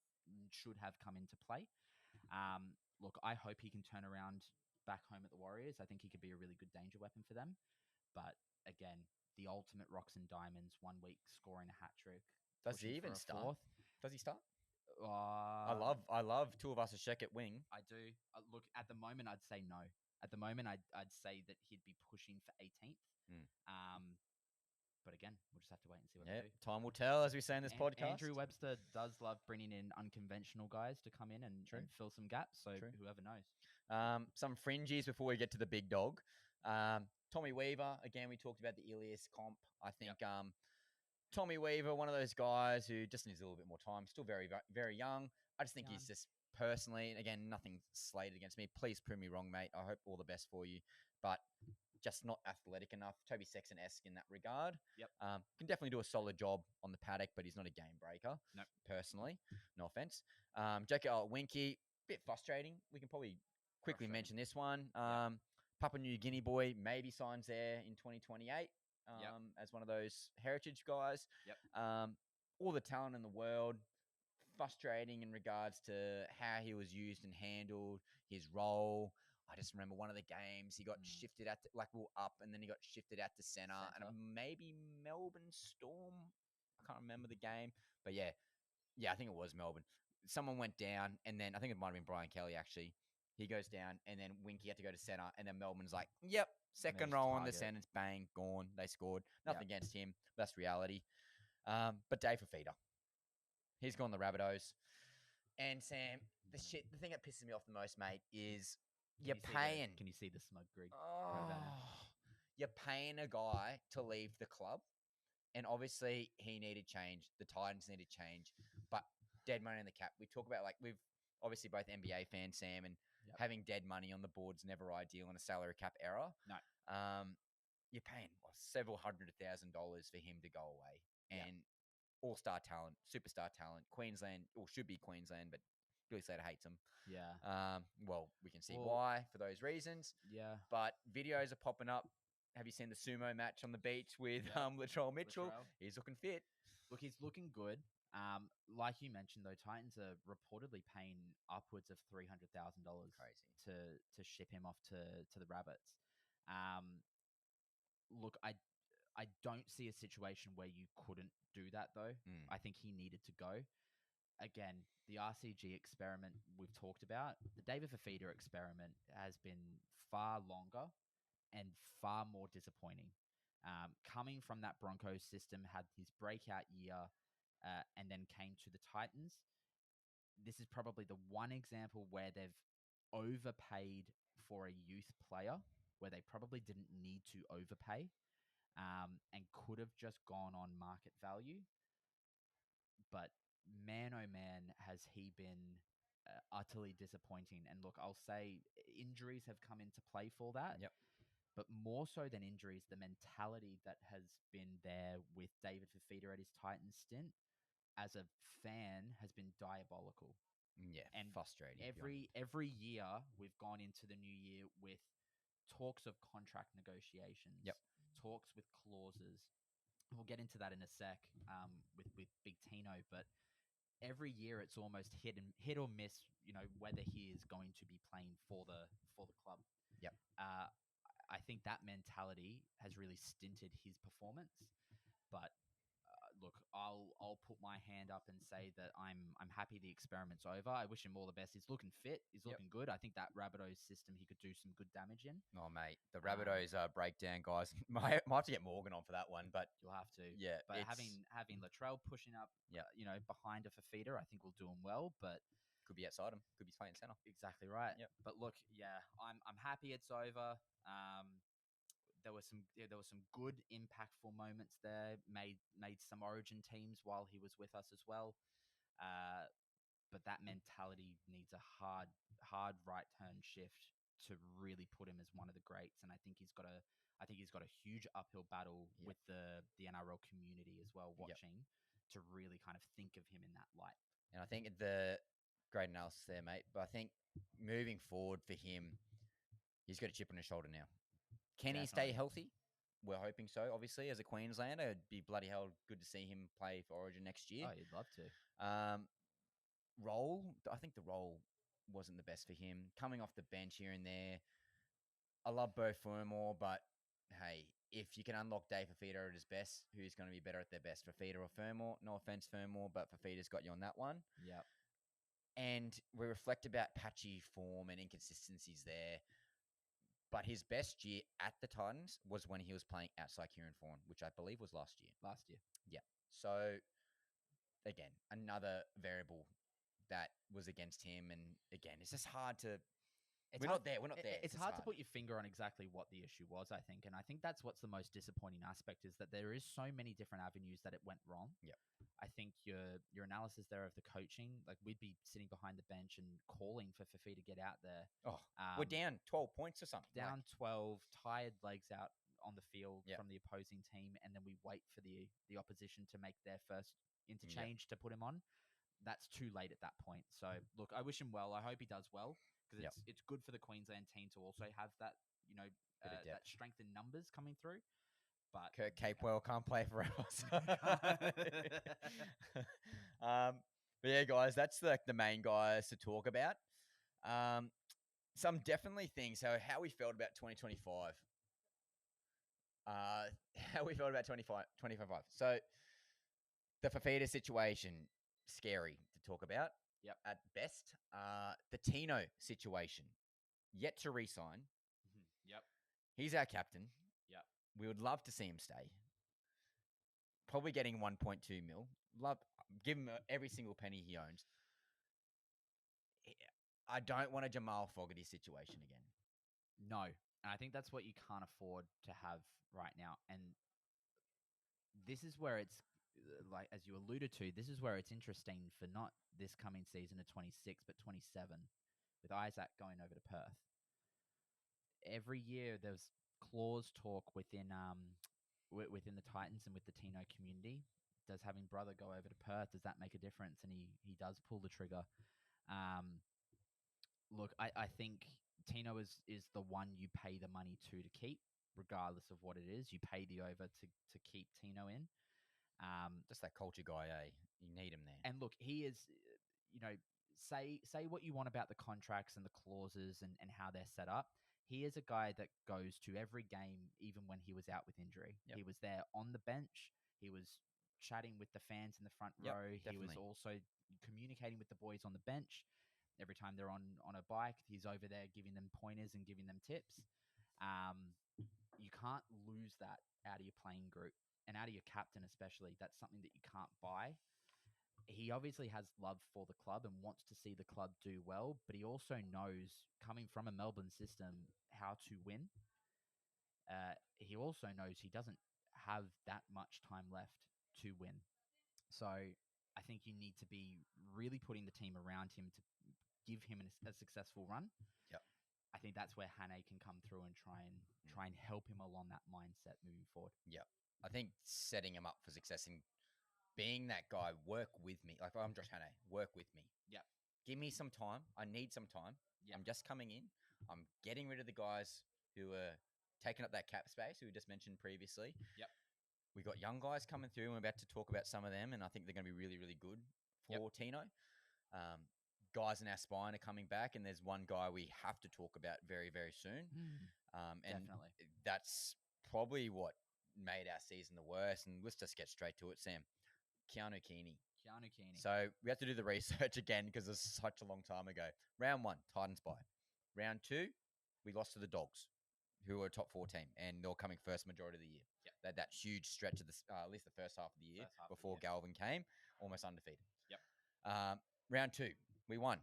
should have come into play. Look, I hope he can turn around back home at the Warriors. I think he could be a really good danger weapon for them. But again, the ultimate rocks and diamonds, 1 week scoring a hat trick. Does he even start? Fourth. Does he start? I I love two of us a check at wing. I do. Look, at the moment, I'd say no. At the moment, I'd say that he'd be pushing for 18th. But again, we'll just have to wait and see what they do. Time will tell, as we say in this podcast. Andrew Webster does love bringing in unconventional guys to come in and fill some gaps. So whoever knows. Some fringies before we get to the big dog. Tommy Weaver, again, we talked about the Ilias comp. I think Tommy Weaver, one of those guys who just needs a little bit more time. Still very, very young. I just think he's just personally, again, nothing slated against me. Please prove me wrong, mate. I hope all the best for you. But just not athletic enough. Toby Sexton-esque in that regard. Yep. Can definitely do a solid job on the paddock, but he's not a game breaker. Nope. Personally. No offense. J.K. Winky, bit frustrating. We can probably quickly mention this one. Papua New Guinea boy, maybe signs there in 2028 as one of those heritage guys. Yep. All the talent in the world. Frustrating in regards to how he was used and handled, his role. I just remember one of the games he got shifted out, up, and then he got shifted out to center. And maybe Melbourne Storm. I can't remember the game, but yeah, I think it was Melbourne. Someone went down, and then I think it might have been Brian Kelly actually. He goes down, and then Winky had to go to center, and then Melbourne's like, "Yep, second roll on the sentence, bang, gone. They scored. Nothing against him. That's reality." But Dave Fafita. He's gone the Rabbitohs. And Sam, the thing that pisses me off the most, mate, is you're paying. Can you see the smug grig? You're paying a guy to leave the club. And obviously he needed change. The Titans needed change. But dead money in the cap. We talk about we've obviously both NBA fans, Sam, and having dead money on the board's never ideal in a salary cap era. No. You're paying several $100,000 for him to go away. And all-star talent, superstar talent, Queensland, or should be Queensland, but Billy Slater hates him. Yeah. Well, we can see why for those reasons. Yeah. But videos are popping up. Have you seen the sumo match on the beach with Latrell Mitchell? He's looking fit. Look, he's looking good. Like you mentioned, though, Titans are reportedly paying upwards of $300,000 to ship him off to the Rabbits. Look, I don't see a situation where you couldn't do that, though. I think he needed to go. Again, the RCG experiment we've talked about, the David Fafita experiment has been far longer and far more disappointing. Coming from that Broncos system, had his breakout year and then came to the Titans. This is probably the one example where they've overpaid for a youth player, where they probably didn't need to overpay. And could have just gone on market value. But man, oh man, has he been utterly disappointing. And look, I'll say injuries have come into play for that. Yep. But more so than injuries, the mentality that has been there with David Fafita at his Titans stint as a fan has been diabolical. Yeah, and frustrating. Every year we've gone into the new year with talks of contract negotiations, talks with clauses. We'll get into that in a sec with Big Tino, but every year it's almost hit or miss, whether he is going to be playing for the club. Yep. I think that mentality has really stinted his performance. But look, I'll put my hand up and say that I'm happy the experiment's over. I wish him all the best. He's looking fit. He's looking good. I think that Rabbitohs system he could do some good damage in. Oh, mate, the Rabbitohs breakdown, guys. Might have to get Morgan on for that one, but you'll have to. Yeah, but having Latrell pushing up, behind a Fafita, I think will do him well. But could be outside him. Could be playing center. Exactly right. Yep. But look, I'm happy it's over. There were some good impactful moments there. Made some Origin teams while he was with us as well. But that mentality needs a hard right turn shift to really put him as one of the greats. And I think he's got a huge uphill battle Yep. with the NRL community as well, Yep. watching to really kind of think of him in that light. And I think the great analysis there, mate. But I think moving forward for him, he's got a chip on his shoulder now. Can he stay Definitely. healthy? We're hoping so, obviously, as a Queenslander. It'd be bloody hell good to see him play for Origin next year. Oh, you'd love to. Role, I think the role wasn't the best for him. Coming off the bench here and there. I love Bo Fermor, but hey, if you can unlock Dave Fafita at his best, who's going to be better at their best, Fafita or Fermor? No offense, Fermor, but Fafita's got you on that one. Yep. And we reflect about patchy form and inconsistencies there. But his best year at the Titans was when he was playing outside Kieran Foran, which I believe was last year. Yeah. So, again, another variable that was against him. And again, it's just hard to... We're not there. It's hard to put your finger on exactly what the issue was, I think. And I think that's what's the most disappointing aspect is that there is so many different avenues that it went wrong. Yep. I think your analysis there of the coaching, like we'd be sitting behind the bench and calling for Fafi to get out there. Oh, we're down 12 points or something. Down 12, tired legs out on the field Yep. from the opposing team, and then we wait for the opposition to make their first interchange to put him on. That's too late at that point. So, look, I wish him well. I hope he does well because it's good for the Queensland team to also have that, that strength in numbers coming through. But Kurt Capewell can't play for us. But yeah, guys, that's like the main guys to talk about. Some definitely things. So how we felt about 2025. How we felt about 25. So the Fafita situation, scary to talk about. Yep. At best. The Tino situation, yet to re-sign. Yep. He's our captain. Yep. We would love to see him stay. Probably getting 1.2 mil. Give him every single penny he owns. I don't want a Jamal Fogarty situation again. No. And I think that's what you can't afford to have right now. And this is where it's, like, as you alluded to, this is where it's interesting for not this coming season of 26, but 27, with Isaac going over to Perth. Every year there's clause talk within the Titans and with the Tino community. Does having brother go over to Perth, does that make a difference? And he does pull the trigger. Look, I think Tino is the one you pay the money to keep, regardless of what it is. You pay the over to keep Tino in. Just that culture guy, eh? You need him there. And look, he is, say what you want about the contracts and the clauses and how they're set up. He is a guy that goes to every game, even when he was out with injury. Yep. He was there on the bench. He was chatting with the fans in the front row. Definitely. He was also communicating with the boys on the bench. Every time they're on a bike, he's over there giving them pointers and giving them tips. You can't lose that out of your playing group and out of your captain especially. That's something that you can't buy. He obviously has love for the club and wants to see the club do well, but he also knows, coming from a Melbourne system, how to win. He also knows he doesn't have that much time left to win. So I think you need to be really putting the team around him to give him a successful run. Yep. I think that's where Hannay can come through and try and help him along that mindset moving forward. Yep. I think setting him up for success and being that guy, work with me. Like, I'm Josh Hannay, work with me. Yep. Give me some time. I need some time. Yep. I'm just coming in. I'm getting rid of the guys who are taking up that cap space, who we just mentioned previously. Yep. We got young guys coming through, and we're about to talk about some of them, and I think they're going to be really, really good for Tino. Guys in our spine are coming back, and there's one guy we have to talk about very, very soon. And Definitely. That's probably what made our season the worst. And let's just get straight to it, Sam. Keanu Keeney. So we have to do the research again because it's such a long time ago. Round 1, Titans bye. Round 2, we lost to the Dogs, who were a top 4 team, and they were coming first majority of the year. Yep. They had that huge stretch of at least the first half of the year before Galvin came, almost undefeated. Yep. Round 2, we won.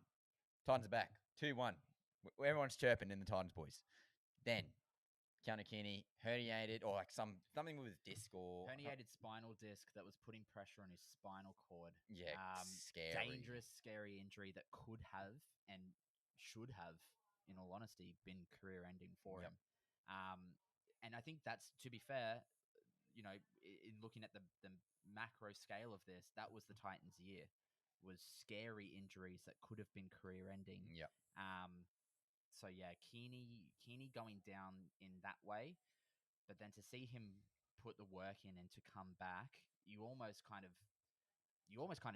Titans are back, 2-1. Everyone's chirping in the Titans, boys. Then Keanu Keeney herniated, or like something with his disc, or herniated spinal disc that was putting pressure on his spinal cord. Yeah, scary. Dangerous, scary injury that could have and should have in all honesty, been career-ending for Yep. him. And I think that's, to be fair, in looking at the macro scale of this, that was the Titans' year. Was scary injuries that could have been career-ending. Yep. So yeah, Keeney going down in that way, but then to see him put the work in and to come back, you almost kind of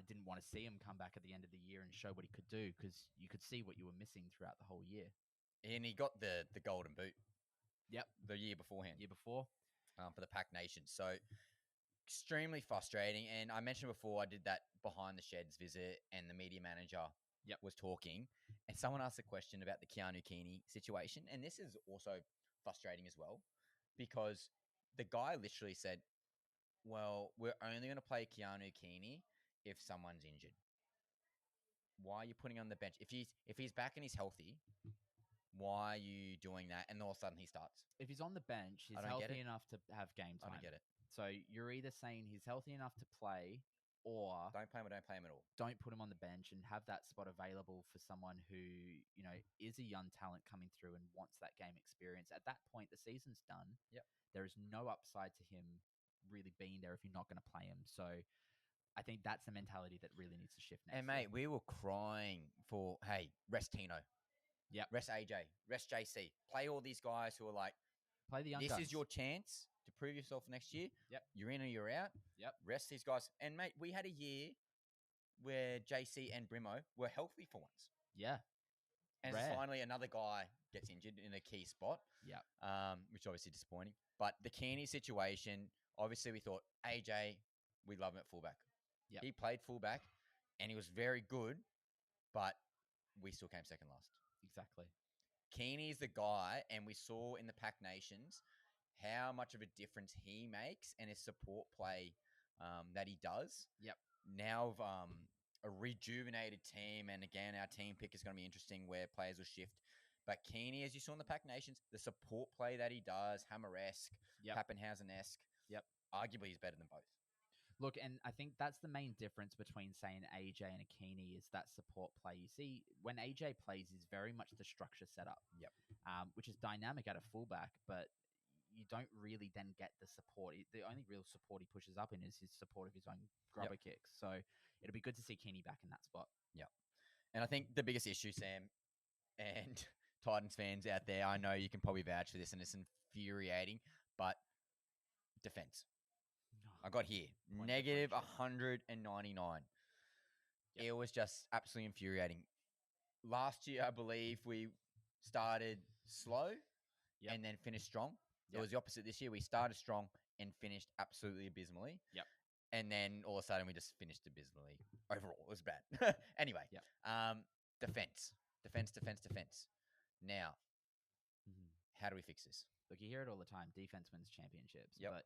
didn't want to see him come back at the end of the year and show what he could do, because you could see what you were missing throughout the whole year. And he got the golden boot. Yep. The year beforehand. Year before. For the Pack Nation. So extremely frustrating. And I mentioned before, I did that behind the sheds visit, and the media manager was talking, and someone asked a question about the Keanu Keeney situation. And this is also frustrating as well, because the guy literally said, well, we're only going to play Keanu Keeney if someone's injured. Why are you putting him on the bench? If he's back and he's healthy, why are you doing that? And all of a sudden he starts. If he's on the bench, he's healthy enough to have game time. I don't get it. So you're either saying he's healthy enough to play, or don't play him or don't play him at all. Don't put him on the bench and have that spot available for someone who, is a young talent coming through and wants that game experience. At that point, the season's done. Yep. There is no upside to him really being there if you're not going to play him. So I think that's the mentality that really needs to shift next. And mate, we were crying for, hey, rest Tino. Yep. Rest AJ. Rest JC. Play all these guys who are like, play the young this guns. is your chance to prove yourself next year. Yep. You're in or you're out. Yep. Rest these guys. And mate, we had a year where JC and Brimo were healthy for once. Yeah. And finally another guy gets injured in a key spot. Yeah. Which obviously disappointing. But the Kearney situation, obviously we thought, AJ, we love him at fullback. Yep. He played fullback and he was very good, but we still came second last. Exactly. Keeney's the guy, and we saw in the Pack Nations how much of a difference he makes and his support play that he does. Yep. Now a rejuvenated team, and again, our team pick is going to be interesting where players will shift. But Keeney, as you saw in the Pack Nations, the support play that he does, Hammer-esque, Pappenhausen-esque, arguably he's better than both. Look, and I think that's the main difference between, say, an AJ and a Keeney is that support play. You see, when AJ plays, is very much the structure setup, which is dynamic at a fullback, but you don't really then get the support. The only real support he pushes up in is his support of his own grubber kicks. So it'll be good to see Keeney back in that spot. Yeah. And I think the biggest issue, Sam, and Titans fans out there, I know you can probably vouch for this, and it's infuriating, but defense. I got here, negative 199. It was just absolutely infuriating. Last year, I believe we started slow and then finished strong. It was the opposite this year. We started strong and finished absolutely abysmally. Yep. And then all of a sudden, we just finished abysmally. Overall, it was bad. Anyway, defense. Now, how do we fix this? Look, you hear it all the time. Defense wins championships. Yep. But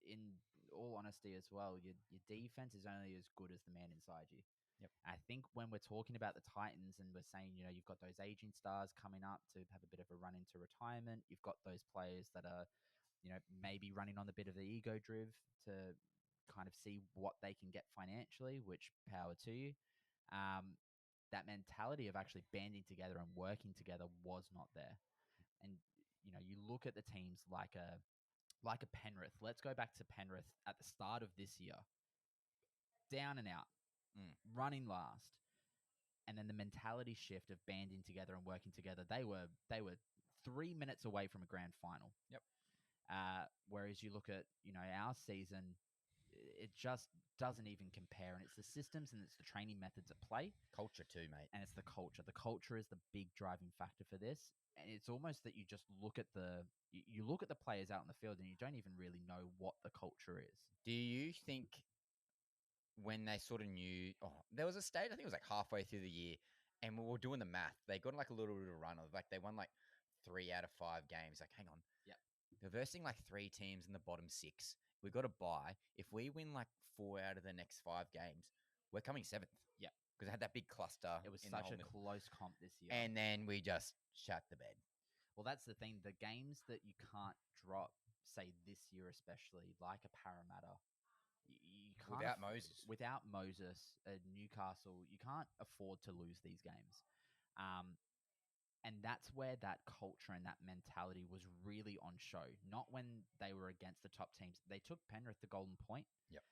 in all honesty as well, your defense is only as good as the man inside you. Yep. I think when we're talking about the Titans and we're saying, you've got those aging stars coming up to have a bit of a run into retirement. You've got those players that are, maybe running on a bit of the ego drive to kind of see what they can get financially, which power to you. That mentality of actually banding together and working together was not there. And, you look at the teams like a Penrith. Let's go back to Penrith at the start of this year. Down and out. Running last. And then the mentality shift of banding together and working together. They were 3 minutes away from a grand final. Yep. Whereas you look at, our season, it just doesn't even compare. And it's the systems and it's the training methods at play. Culture too, mate. And it's the culture. The culture is the big driving factor for this. And it's almost that you just look at the players out in the field and you don't even really know what the culture is. Do you think when they sort of knew, there was a stage, I think it was like halfway through the year, and we were doing the math. They got like a little bit of a run of they won like 3 out of 5 games. Like, hang on. Yeah. They're versing like 3 teams in the bottom 6. We got to buy. If we win like 4 out of the next 5 games, we're coming 7th. Yeah. Because I had that big cluster. It was such a close comp this year. And then we just shat the bed. Well, that's the thing. The games that you can't drop, say this year especially, like a Parramatta, you can't without Moses, Newcastle, you can't afford to lose these games. And that's where that culture and that mentality was really on show. Not when they were against the top teams. They took Penrith to Golden Point. Yep.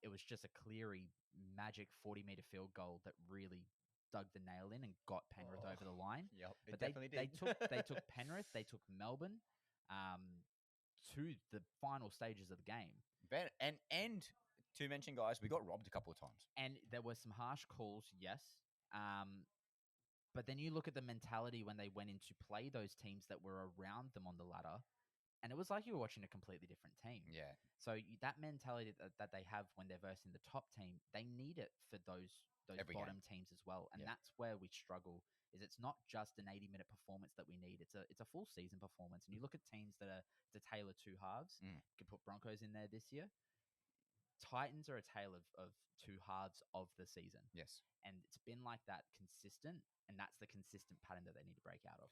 It was just a Cleary magic 40-meter field goal that really dug the nail in and got Penrith over the line. Yep, But definitely they did. took Penrith, they took Melbourne to the final stages of the game. And to mention, guys, we got robbed a couple of times. And there were some harsh calls, yes. But then you look at the mentality when they went in to play those teams that were around them on the ladder, and it was like you were watching a completely different team. Yeah. So that mentality that they have when they're versing the top team, they need it for those Every bottom game. teams as well. And Yeah. that's where we struggle. Is it's not just an 80-minute performance that we need. It's a full season performance. And you look at teams that are to tailor two halves. You could put Broncos in there this year. Titans are a tale of two halves of the season. Yes. And it's been like that consistent, and that's the consistent pattern that they need to break out of.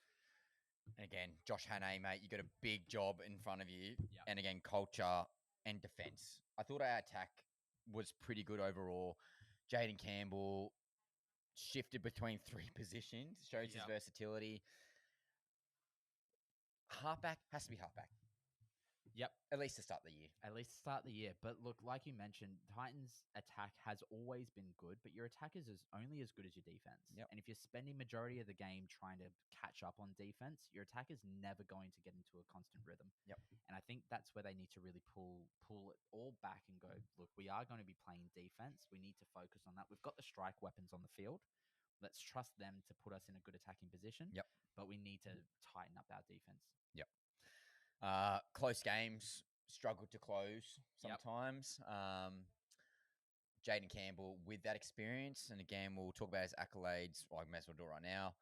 And again, Josh Hannay, mate, you got a big job in front of you. Yep. And again, culture and defense. I thought our attack was pretty good overall. Jaden Campbell shifted between three positions, shows his versatility. Halfback has to be halfback. Yep. At least to start the year. But look, like you mentioned, Titans' attack has always been good, but your attack is only as good as your defense. Yep. And if you're spending majority of the game trying to catch up on defense, your attack is never going to get into a constant rhythm. Yep. And I think that's where they need to really pull it all back and go, look, we are going to be playing defense. We need to focus on that. We've got the strike weapons on the field. Let's trust them to put us in a good attacking position. Yep. But we need to tighten up our defense. Yep. Close games, struggled to close sometimes. Jaden Campbell with that experience. And again, we'll talk about his accolades. Well, I may as well do it right now.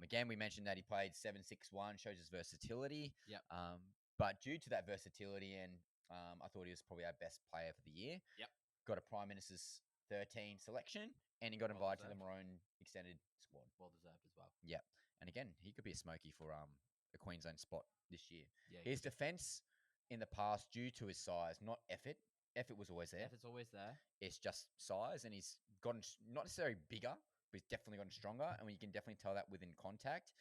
Again, we mentioned that he played 7-6-1, shows his versatility. Yep. But due to that versatility, and I thought he was probably our best player for the year. Yep. Got a Prime Minister's 13 selection, and he got invited to the Maroon extended squad. Well deserved as well. Yep. And again, he could be a smoky for a Queensland spot this year. Yeah, his defense in the past, due to his size, not effort. Effort was always there. Effort's always there. It's just size, and he's gotten not necessarily bigger, but he's definitely gotten stronger, and you can definitely tell that within contact.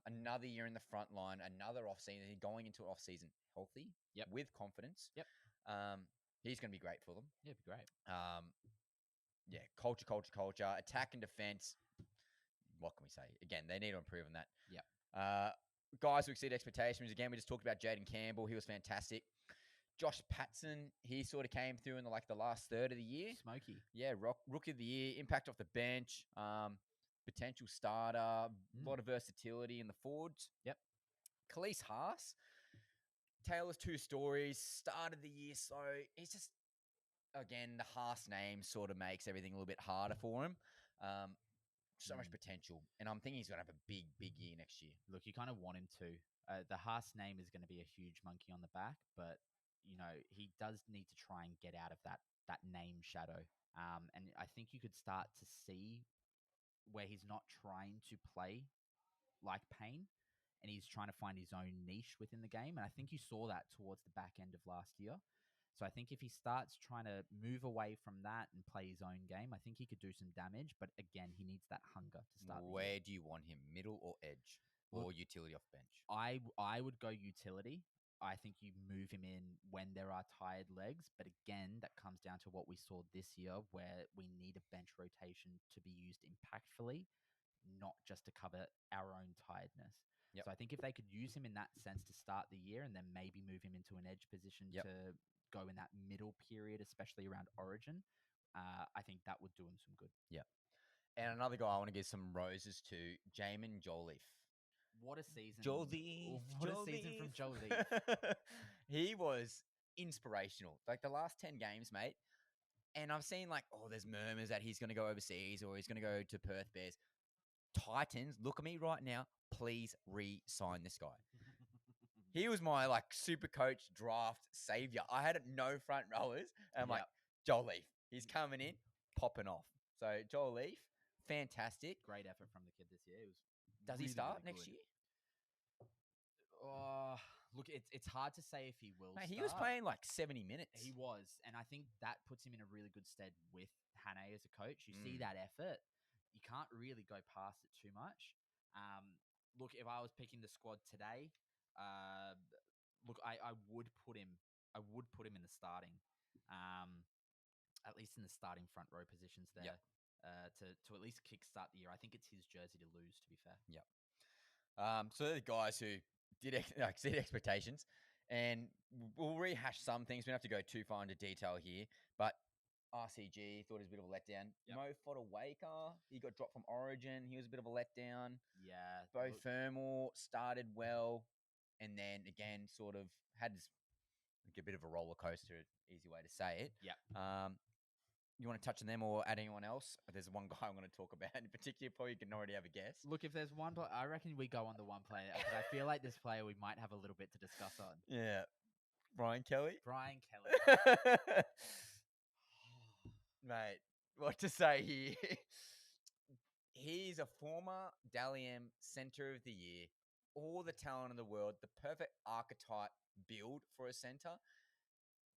Another year in the front line, another off-season, going into an off-season healthy, with confidence. Yep. He's going to be great for them. Yeah, it'd be great. Culture, attack and defense. What can we say? Again, they need to improve on that. Yep. Guys who exceed expectations. Again, we just talked about Jaden Campbell. He was fantastic. Josh Patson, he sort of came through in the last third of the year. Smoky. Yeah, Rookie of the Year, impact off the bench, potential starter, a lot of versatility in the forwards. Yep. Khalees Haas, tale of two stories, started the year, so it's just, again, the Haas name sort of makes everything a little bit harder for him. So much potential, and I'm thinking he's going to have a big, big year next year. Look, you kind of want him to. The Haas name is going to be a huge monkey on the back, but he does need to try and get out of that name shadow. And I think you could start to see where he's not trying to play like Payne, and he's trying to find his own niche within the game. And I think you saw that towards the back end of last year. So I think if he starts trying to move away from that and play his own game, I think he could do some damage. But again, he needs that hunger to start. Where do you want him? Middle or edge? Or utility off bench? I would go utility. I think you move him in when there are tired legs. But again, that comes down to what we saw this year, where we need a bench rotation to be used impactfully, not just to cover our own tiredness. Yep. So I think if they could use him in that sense to start the year and then maybe move him into an edge position to go in that middle period, especially around Origin, I think that would do him some good. Yeah. And another guy I want to give some roses to, Jamin Jolliffe. What a season. What a season from Jolliffe. He was inspirational. The last 10 games, mate. And I've seen there's murmurs that he's going to go overseas or he's going to go to Perth Bears. Titans, look at me right now. Please re-sign this guy. He was my super coach draft savior. I had no front rowers. And I'm Jolliffe, he's coming in, popping off. So Jolliffe, fantastic. Great effort from the kid this year. Does he start next year? Look, it's hard to say if he will. Mate, he was playing 70 minutes. He was, and I think that puts him in a really good stead with Hannay as a coach. You see that effort. You can't really go past it too much. look, if I was picking the squad today, look, I would put him. I would put him in the starting, at least in the starting front row positions there. Yep. To at least kickstart the year. I think it's his jersey to lose. To be fair. Yep. So they're the guys who did exceed expectations, and we'll rehash some things. We don't have to go too far into detail here, but RCG thought it was a bit of a letdown. Yep. Mo Fodawaker, he got dropped from Origin. He was a bit of a letdown. Yeah. Bo Fermor started well, and then again sort of had a bit of a roller coaster. Easy way to say it. Yeah. You want to touch on them or add anyone else? There's one guy I'm going to talk about in particular. Probably you can already have a guess. Look, if there's one, I reckon we go on the one player because I feel like this player we might have a little bit to discuss on. Yeah, Brian Kelly. Brian Kelly. Mate, what to say here? He's a former Dally M Centre of the Year. All the talent in the world. The perfect archetype build for a centre.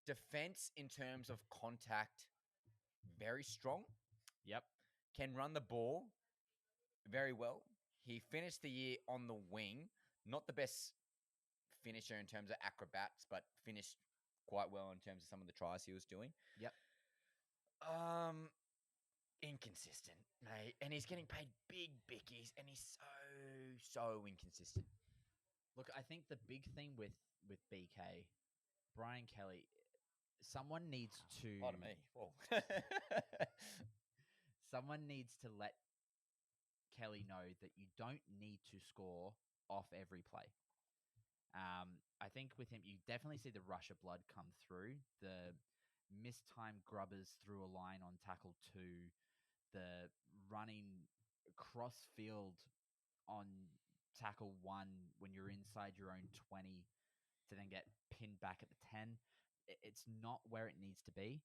Defense in terms of contact, very strong. Yep. Can run the ball very well. He finished the year on the wing. Not the best finisher in terms of acrobats, but finished quite well in terms of some of the tries he was doing. Yep. Inconsistent, mate. And he's getting paid big bickies, and he's so inconsistent. Look, I think the big thing with BK, Brian Kelly, someone needs to. A lot of me. Whoa. Someone needs to let Kelly know that you don't need to score off every play. I think with him, you definitely see the rush of blood come through. The mistimed grubbers through a line on tackle 2, the running cross field on tackle 1 when you're inside your own 20 to then get pinned back at the 10. It's not where it needs to be.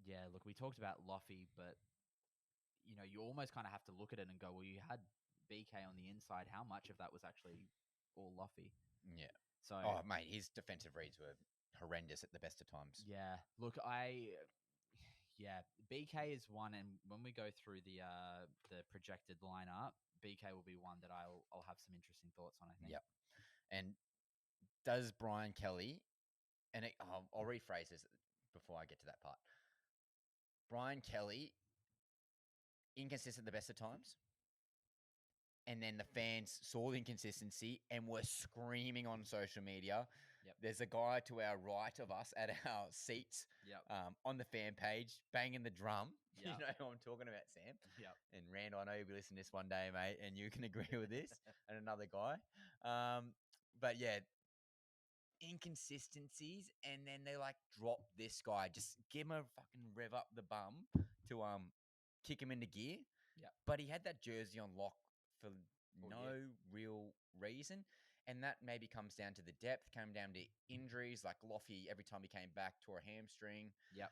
Yeah, look, we talked about Loffy, but you almost kind of have to look at it and go, well, you had BK on the inside. How much of that was actually all Loffy? Yeah. So, oh, mate, his defensive reads were horrendous at the best of times. Yeah. Look, BK is one, and when we go through the projected lineup, BK will be one that I'll have some interesting thoughts on, I think. Yep. And does Brian Kelly, and I'll rephrase this before I get to that part. Brian Kelly, inconsistent at the best of times. And then the fans saw the inconsistency and were screaming on social media. Yep. There's a guy to our right of us at our seats on the fan page banging the drum. Yep. You know who I'm talking about, Sam? Yep. And Randall, I know you'll be listening to this one day, mate, and you can agree with this. And another guy. But yeah, inconsistencies, and then they drop this guy. Just give him a fucking rev up the bum to kick him into gear. Yeah. But he had that jersey on lock for no real reason. And that maybe comes down to the depth, came down to injuries, like Loffy, every time he came back, tore a hamstring. Yep.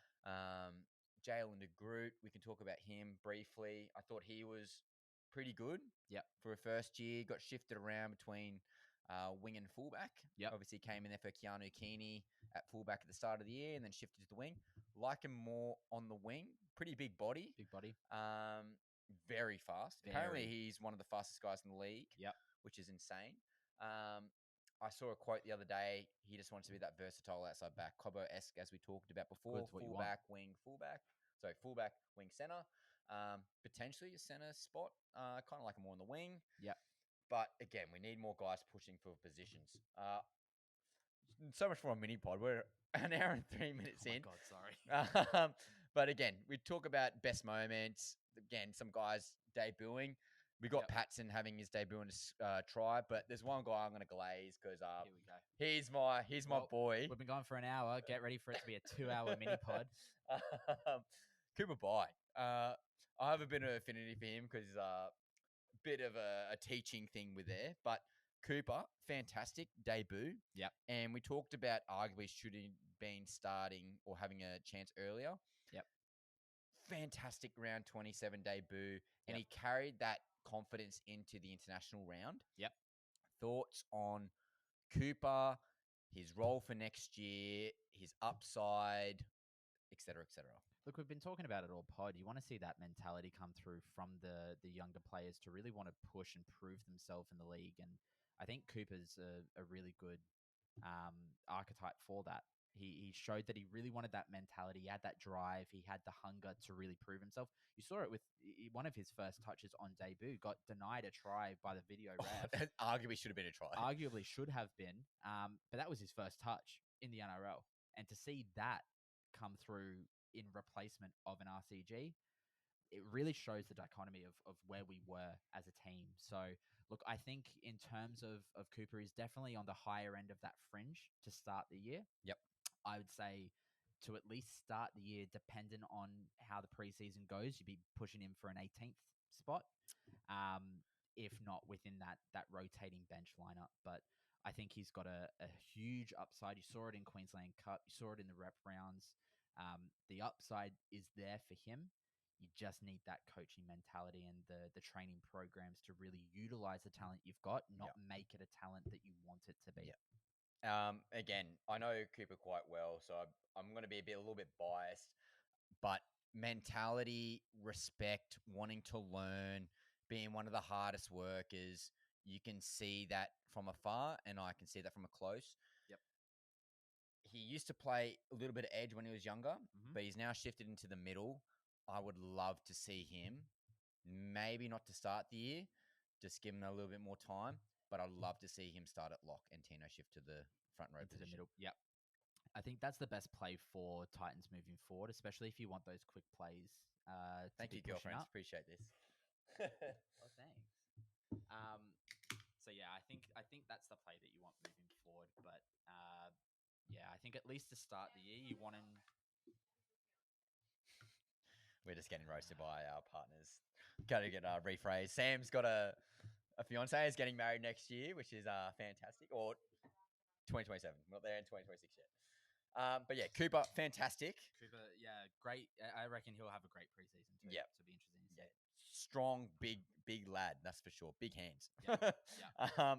Jalen de Groot, we can talk about him briefly. I thought he was pretty good. Yep. For a first year, got shifted around between wing and fullback. Yep. Obviously came in there for Keanu Keeney at fullback at the start of the year and then shifted to the wing. Like him more on the wing. Pretty big body. Big body. Very fast. Very. Apparently he's one of the fastest guys in the league. Yep. Which is insane. I saw a quote the other day. He just wants to be that versatile outside back. Cobbo-esque, as we talked about before. Fullback, wing, fullback. Sorry, fullback, wing, center. Potentially a center spot. Kind of like him more on the wing. Yep. But again, we need more guys pushing for positions. So much for a mini pod. We're an hour and 3 minutes in. Oh my God, sorry. But again, we talk about best moments. Again, some guys debuting. We got Patson having his debut in a try, but there's one guy I'm going to glaze because here we go. He's my boy. We've been going for an hour. Get ready for it to be a 2-hour mini pod. Cooper Bye. I have a bit of affinity for him because bit of a teaching thing with there, but Cooper, fantastic debut. Yep. And we talked about arguably should have been starting or having a chance earlier. Yep. Fantastic round 27 debut. And he carried that confidence into the international round. Yep. Thoughts on Cooper, his role for next year, his upside, et cetera, et cetera. Look, we've been talking about it all pod. You want to see that mentality come through from the younger players to really want to push and prove themselves in the league. And I think Cooper's a really good archetype for that. He showed that he really wanted that mentality. He had that drive. He had the hunger to really prove himself. You saw it with one of his first touches on debut. Got denied a try by the video ref. That arguably should have been a try. Arguably should have been. But that was his first touch in the NRL. And to see that come through in replacement of an RCG, it really shows the dichotomy of where we were as a team. So, look, I think in terms of Cooper, is definitely on the higher end of that fringe to start the year. Yep. I would say to at least start the year, dependent on how the preseason goes, you'd be pushing him for an 18th spot, if not within that rotating bench lineup. But I think he's got a huge upside. You saw it in Queensland Cup. You saw it in the rep rounds. The upside is there for him. You just need that coaching mentality and the training programs to really utilize the talent you've got, not make it a talent that you want it to be. Again, I know Cooper quite well, so I'm going to be a little bit biased, but mentality, respect, wanting to learn, being one of the hardest workers, you can see that from afar, and I can see that from a close. Yep. He used to play a little bit of edge when he was younger, but he's now shifted into the middle. I would love to see him, maybe not to start the year, just give him a little bit more time, but I'd love to see him start at lock and Tino shift to the front row into position. the middle. Yep. I think that's the best play for Titans moving forward, especially if you want those quick plays. Thank you, girlfriends. Appreciate this. Oh, thanks. So yeah, I think that's the play that you want moving forward. But yeah, I think at least to start the year, you want him. We're just getting roasted by our partners. Got to get rephrased. Sam's got a fiance, is getting married next year, which is fantastic. Or 2027. Not there in 2026 yet. But yeah, Cooper, fantastic. Cooper, yeah, great. I reckon he'll have a great preseason too. Yep. So it'll be interesting to see. Yeah. Strong, big lad, that's for sure. Big hands. Yeah.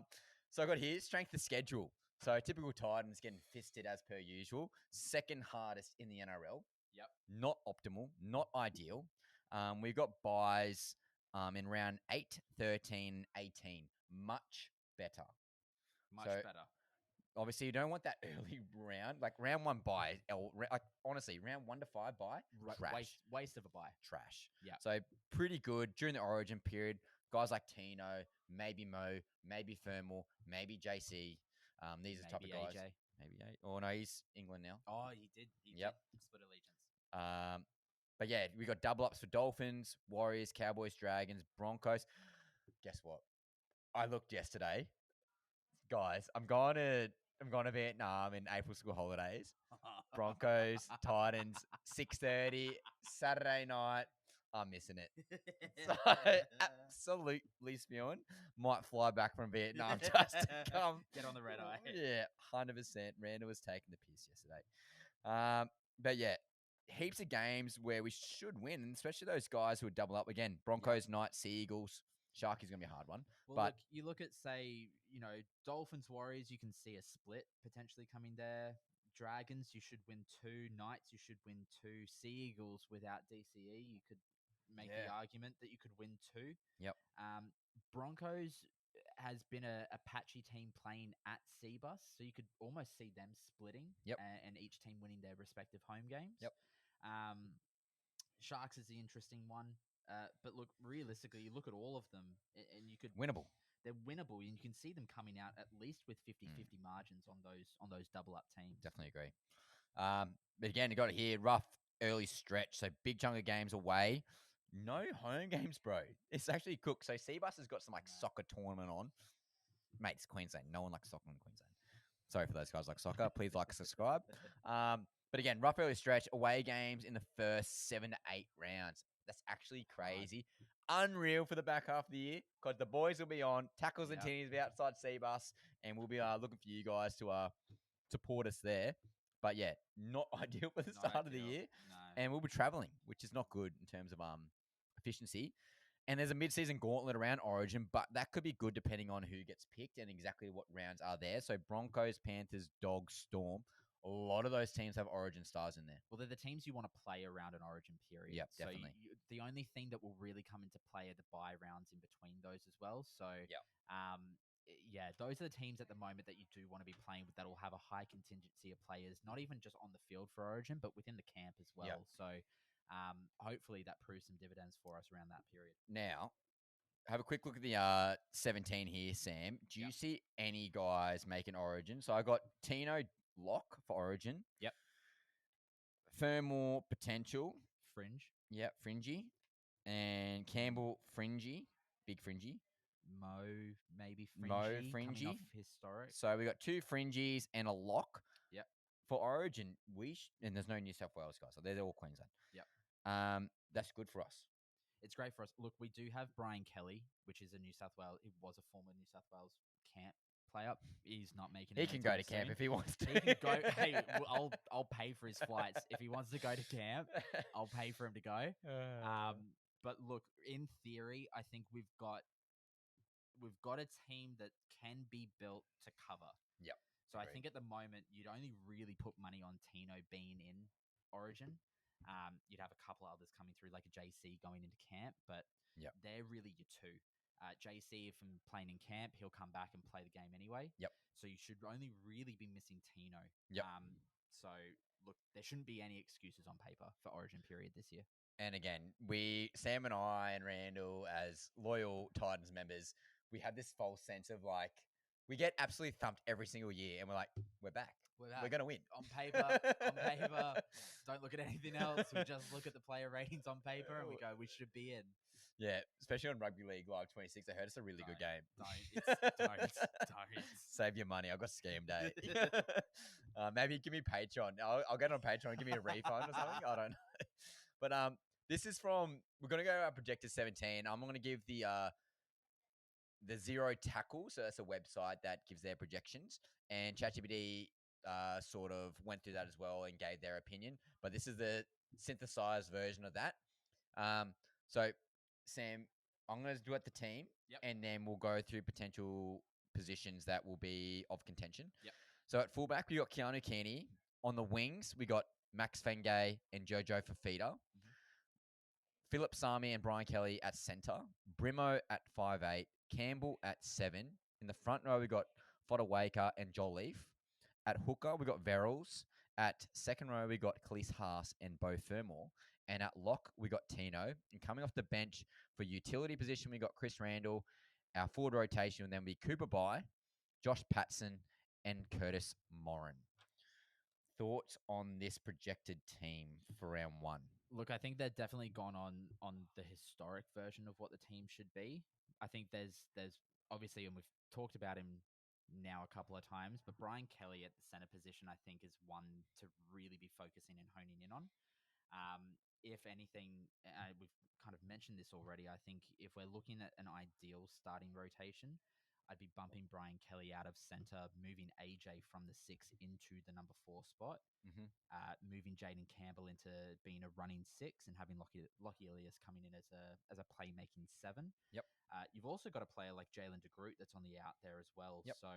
So I got here, strength of schedule. So typical Titans getting fisted as per usual. Second hardest in the NRL. Yep. Not optimal, not ideal. We've got buys in round 8, 13, 18. Much better. Much better. Obviously, you don't want that early round. Like round 1 buy. Like honestly, round 1 to 5 buy. Trash. Waste of a buy. Trash. Yeah. So pretty good during the Origin period. Guys like Tino, maybe Mo, maybe Thermal, maybe JC. These are the type of guys. AJ. Maybe AJ. Oh no, he's England now. Oh, he did. He did split allegiance. But yeah, we got double ups for Dolphins, Warriors, Cowboys, Dragons, Broncos. Guess what? I looked yesterday, guys. I'm going to Vietnam in April school holidays. Broncos, Titans, 6:30 Saturday night. I'm missing it. So absolutely spewing. Might fly back from Vietnam just to come. Get on the red eye. Yeah, 100%. Randall was taking the piss yesterday. But yeah, heaps of games where we should win, and especially those guys who would double up again. Broncos, Knights, Sea Eagles. Sharky's going to be a hard one. Well, but look, you look at, say, Dolphins, Warriors, you can see a split potentially coming there. Dragons, you should win 2. Knights, you should win 2. Sea Eagles without DCE, you could make the argument that you could win 2. Yep. Broncos has been a patchy team playing at Seabus, so you could almost see them splitting and each team winning their respective home games. Yep. Sharks is the interesting one. But look, realistically, you look at all of them, and you could winnable. They're winnable, and you can see them coming out at least with 50-50 margins on those double up teams. Definitely agree. But again, you got it here, rough early stretch, so big chunk of games away. No home games, bro. It's actually cooked. So Seabus has got some soccer tournament on. Mate, it's Queensland. No one likes soccer in Queensland. Sorry for those guys like soccer. Please like and subscribe. But again, rough early stretch, away games in the first 7 to 8 rounds. That's actually crazy. Unreal for the back half of the year because the boys will be on. Tackles and Tinnies will be outside Seabus, and we'll be looking for you guys to support us there. But yeah, not ideal for the start of the year. No. And we'll be traveling, which is not good in terms of efficiency. And there's a mid-season gauntlet around Origin, but that could be good depending on who gets picked and exactly what rounds are there. So Broncos, Panthers, Dogs, Storm, a lot of those teams have Origin stars in there. Well, they're the teams you want to play around an Origin period. Yep, so definitely. The only thing that will really come into play are the bye rounds in between those as well. So, yeah, those are the teams at the moment that you do want to be playing with that will have a high contingency of players, not even just on the field for Origin, but within the camp as well. Yep. So, hopefully that proves some dividends for us around that period. Now, have a quick look at the 17 here, Sam. Do you see any guys making Origin? So I got Tino lock for Origin. Yep. Fermor potential. Fringe. Yep, fringy. And Campbell fringy. Big fringy. Mo, maybe fringy. Mo fringy. Coming off historic. So we got 2 fringies and a lock. Yep. For Origin, and there's no New South Wales guys, so they're all Queensland. Yep. That's good for us. It's great for us. Look, we do have Brian Kelly, which is a New South Wales. He was a former New South Wales camp player. He's not making it. He can go to camp if he wants to. He can go. Hey, I'll pay for his flights if he wants to go to camp. I'll pay for him to go. But look, in theory, I think we've got a team that can be built to cover. Yep. So I think at the moment you'd only really put money on Tino being in Origin. You'd have a couple others coming through, like a JC going into camp, but they're really your two. JC, if I'm playing in camp, he'll come back and play the game anyway. Yep. So you should only really be missing Tino. Yep. So look, there shouldn't be any excuses on paper for Origin period this year. And again, Sam and I and Randall, as loyal Titans members, we have this false sense of like, we get absolutely thumped every single year, and we're like, we're back. We're going to win. On paper, don't look at anything else. We just look at the player ratings on paper, and we go, we should be in. Yeah, especially on Rugby League Live 26. I heard it's a really good game. Don't. Save your money. I've got scheme day. Maybe give me Patreon. I'll get on Patreon and give me a refund or something. I don't know. But this is from, we're going to go our projected 17. I'm going to give the Zero Tackle. So that's a website that gives their projections. And ChatGPT sort of went through that as well and gave their opinion. But this is the synthesized version of that. So, Sam, I'm going to do it the team, and then we'll go through potential positions that will be of contention. Yep. So at fullback, we got Keanu Keeney. On the wings, we got Max Fengay and Jojo Fafita. Mm-hmm. Philip Sami and Brian Kelly at centre. Brimo at 5'8". Campbell at 7. In the front row, we got Fodawaker and Joel Leaf. At hooker, we got Verrills. At second row, we got Khalees Haas and Bo Fermor. And at lock, we got Tino. And coming off the bench for utility position, we got Chris Randall. Our forward rotation will then be Cooper Bye, Josh Patson, and Curtis Morin. Thoughts on this projected team for round 1? Look, I think they're definitely gone on the historic version of what the team should be. I think there's obviously, and we've talked about him now a couple of times, but Brian Kelly at the center position, I think, is one to really be focusing and honing in on. If anything, we've kind of mentioned this already, I think if we're looking at an ideal starting rotation, I'd be bumping Brian Kelly out of center, moving AJ from the 6 into the number 4 spot, moving Jaden Campbell into being a running 6 and having Lockie Elias coming in as a playmaking 7. Yep. You've also got a player like Jalen DeGroot that's on the out there as well. Yep. So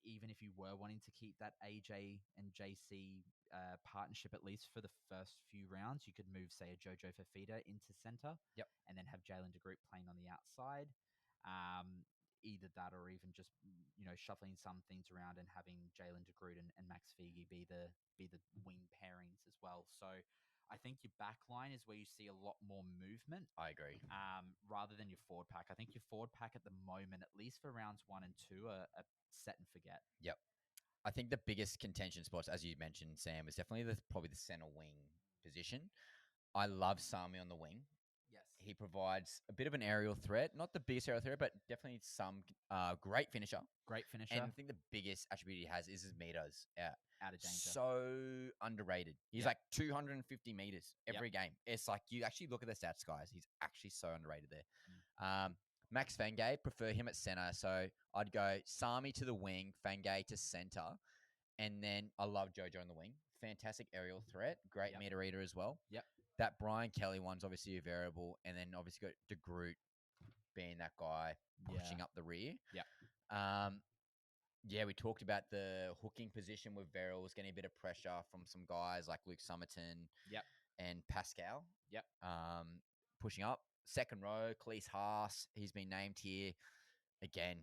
even if you were wanting to keep that AJ and JC partnership at least for the first few rounds, you could move, say, a Jojo Fafita into center. Yep. And then have Jalen DeGroot playing on the outside. Either that or even just, shuffling some things around and having Jalen DeGroot and Max Figi be the wing pairings as well. So I think your back line is where you see a lot more movement. I agree. Rather than your forward pack. I think your forward pack at the moment, at least for rounds 1 and 2, are set and forget. Yep. I think the biggest contention spots, as you mentioned, Sam, is definitely probably the center wing position. I love Sami on the wing. Yes. He provides a bit of an aerial threat. Not the biggest aerial threat, but definitely some great finisher. Great finisher. And I think the biggest attribute he has is his meters out of danger. So underrated. He's like 250 meters every game. It's like, you actually look at the stats, guys. He's actually so underrated there. Max Fengay, prefer him at center. So I'd go Sami to the wing, Fengay to center. And then I love Jojo on the wing. Fantastic aerial threat. Great meter eater as well. Yep. That Brian Kelly one's obviously a variable. And then obviously got DeGroot being that guy pushing up the rear. Yeah. Yeah, we talked about the hooking position with Verrills getting a bit of pressure from some guys like Luke Summerton Yep. and Pascal. Yep. Pushing up. Second row, Cleese Haas. He's been named here. Again,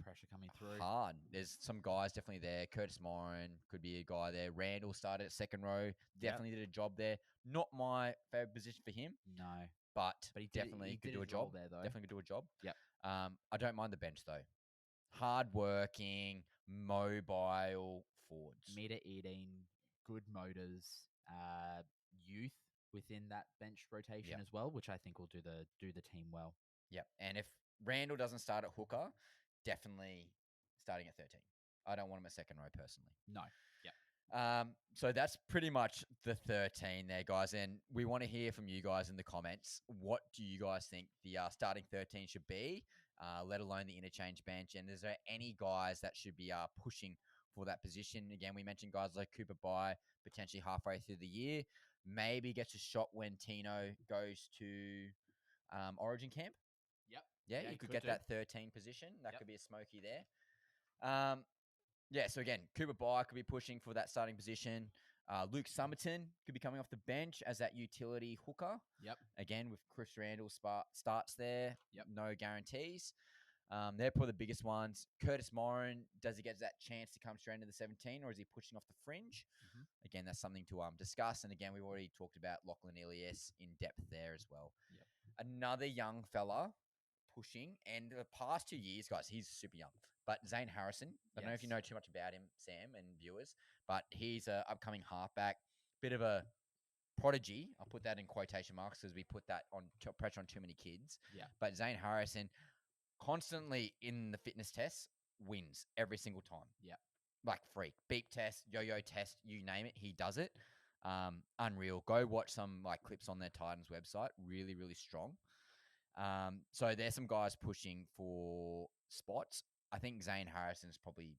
Pressure coming through. hard. There's some guys definitely there. Curtis Moran could be a guy there. Randall started at second row. Definitely did a job there. Not my favorite position for him. No. But he definitely could do a job there, though. Definitely could do a job. Yep. I don't mind the bench though. Hard-working, mobile forwards. Meter eating, good motors, youth within that bench rotation as well, which I think will do the team well. Yep. And if Randall doesn't start at hooker, definitely starting at 13. I don't want him at second row personally. No. Yep. So that's pretty much the 13 there, guys. And we want to hear from you guys in the comments. What do you guys think the starting 13 should be, let alone the interchange bench? And is there any guys that should be pushing for that position? Again, we mentioned guys like Cooper Bye, potentially halfway through the year. Maybe gets a shot when Tino goes to Origin camp. Yep. Yeah, you could get that 13 position. That could be a smoky there. Yeah, so again, Cooper Bye could be pushing for that starting position. Luke Summerton could be coming off the bench as that utility hooker. Yep. Again, with Chris Randall starts there. Yep. No guarantees. They're probably the biggest ones. Curtis Moran, does he get that chance to come straight into the 17, or is he pushing off the fringe? Mm-hmm. Again, that's something to discuss. And again, we've already talked about Lachlan Ilias in depth there as well. Yep. Another young fella pushing, and the past 2 years, guys, he's super young. But Zane Harrison, I don't know if you know too much about him, Sam and viewers, but he's an upcoming halfback, bit of a prodigy. I'll put that in quotation marks because we put that on pressure on too many kids. Yeah. But Zane Harrison, constantly in the fitness tests, wins every single time. Yeah. Like freak. Beep test, yo-yo test, you name it, he does it. Unreal. Go watch some like clips on their Titans website. Really, really strong. So there's some guys pushing for spots. I think Zane Harrison's probably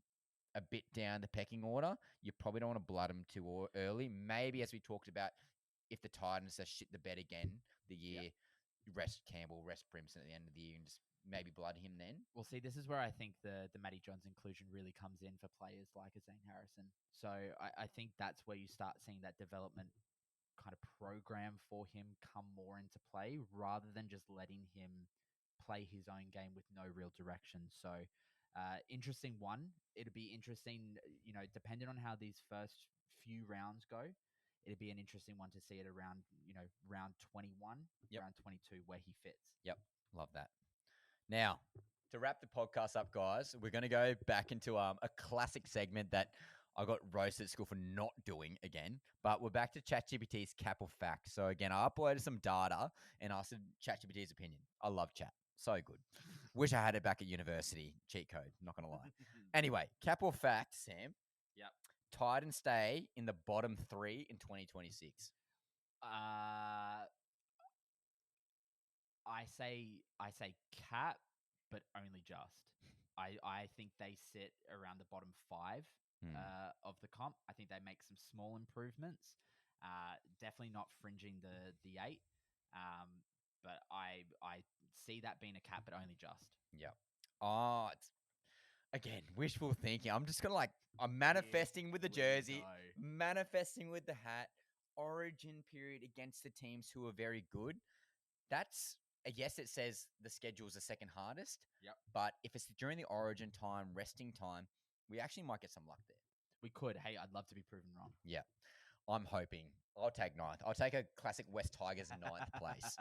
a bit down the pecking order. You probably don't want to blood him too early. Maybe, as we talked about, if the Titans are shit the bed again the year, rest Campbell, rest Brimson at the end of the year, and just maybe blood him then. Well, see, this is where I think the Matty Johns inclusion really comes in for players like a Zane Harrison. So I think that's where you start seeing that development kind of program for him come more into play rather than just letting him play his own game with no real direction. So interesting one. It'd be interesting, depending on how these first few rounds go, it'd be an interesting one to see it around, round 21, round 22, where he fits. Yep. Love that. Now, to wrap the podcast up, guys, we're going to go back into a classic segment that I got roasted at school for not doing again. But we're back to ChatGPT's Cap or Fact. So again, I uploaded some data and asked ChatGPT's opinion. I love chat. So good. Wish I had it back at university. Cheat code. Not going to lie. Anyway, Cap or Fact, Sam. Yep. Titans stay in the bottom 3 in 2026. I say cap, but only just. I think they sit around the bottom 5 of the comp. I think they make some small improvements. Definitely not fringing the 8. But I see that being a cap, but only just. Yeah. It's again wishful thinking. I'm just gonna I'm manifesting with the jersey, manifesting with the hat. Origin period against the teams who are very good. That's yes, it says the schedule is the second hardest. Yep. But if it's during the Origin time, resting time, we actually might get some luck there. We could. Hey, I'd love to be proven wrong. Yeah. I'm hoping. I'll take 9th. I'll take a classic West Tigers in 9th place.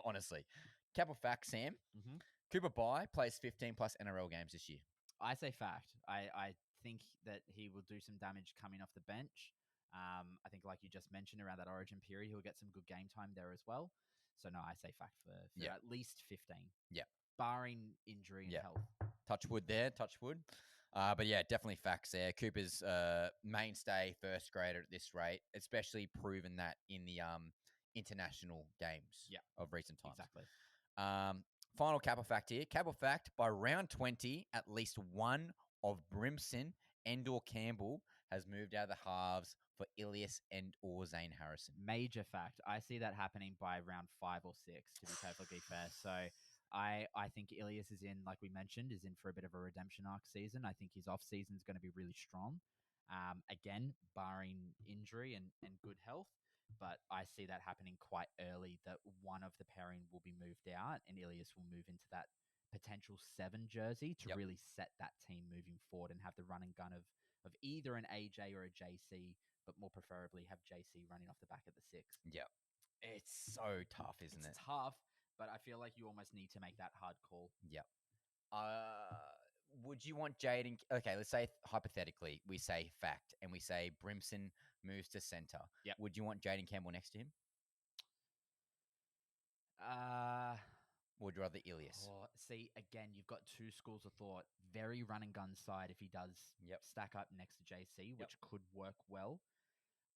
Honestly. Cap or Fact, Sam. Mm-hmm. Cooper Bye plays 15 plus NRL games this year. I say fact. I think that he will do some damage coming off the bench. I think, like you just mentioned, around that Origin period, he'll get some good game time there as well. So, no, I say fact for at least 15. Yeah. Barring injury and health. Touch wood there, touch wood. But yeah, definitely facts there. Cooper's mainstay first grader at this rate, especially proven that in the international games of recent times. Exactly. Final cap or fact here. Cap or fact, by round 20, at least one of Brimson and/or Campbell has moved out of the halves for Ilias and/or Zane Harrison. Major fact. I see that happening by round 5 or 6, to be perfectly fair. So I think Ilias is in, like we mentioned, is in for a bit of a redemption arc season. I think his off season is going to be really strong. Again, barring injury and good health. But I see that happening quite early, that one of the pairing will be moved out and Ilias will move into that potential 7 jersey to really set that team moving forward and have the run and gun of either an AJ or a JC, but more preferably have JC running off the back of the 6. Yeah. It's so tough, isn't it? It's tough, but I feel like you almost need to make that hard call. Yeah. Would you want Jaden? Okay, let's say hypothetically we say fact and we say Brimson moves to center. Yep. Would you want Jaden Campbell next to him? Would you rather Ilias? See, again, you've got two schools of thought. Very run and gun side if he does stack up next to JC, which could work well.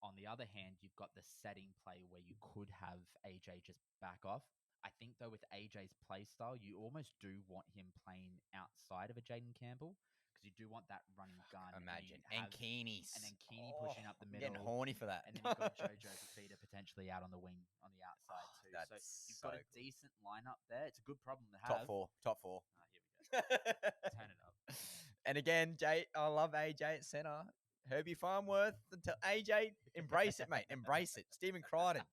On the other hand, you've got the setting play where you could have AJ just back off. I think, though, with AJ's play style, you almost do want him playing outside of a Jaden Campbell because you do want that running gun. Imagine. And Keeney's. And then Keeney pushing up the middle. I'm getting horny for that. And then you've got Jojo Fafita potentially out on the wing on the outside too. That's so you've got a decent lineup there. It's a good problem to have. Top four. Oh, here we go. Turn it up. And again, I love AJ at center. Herbie Farnworth, AJ, embrace it, mate. Embrace it. Stephen Crichton.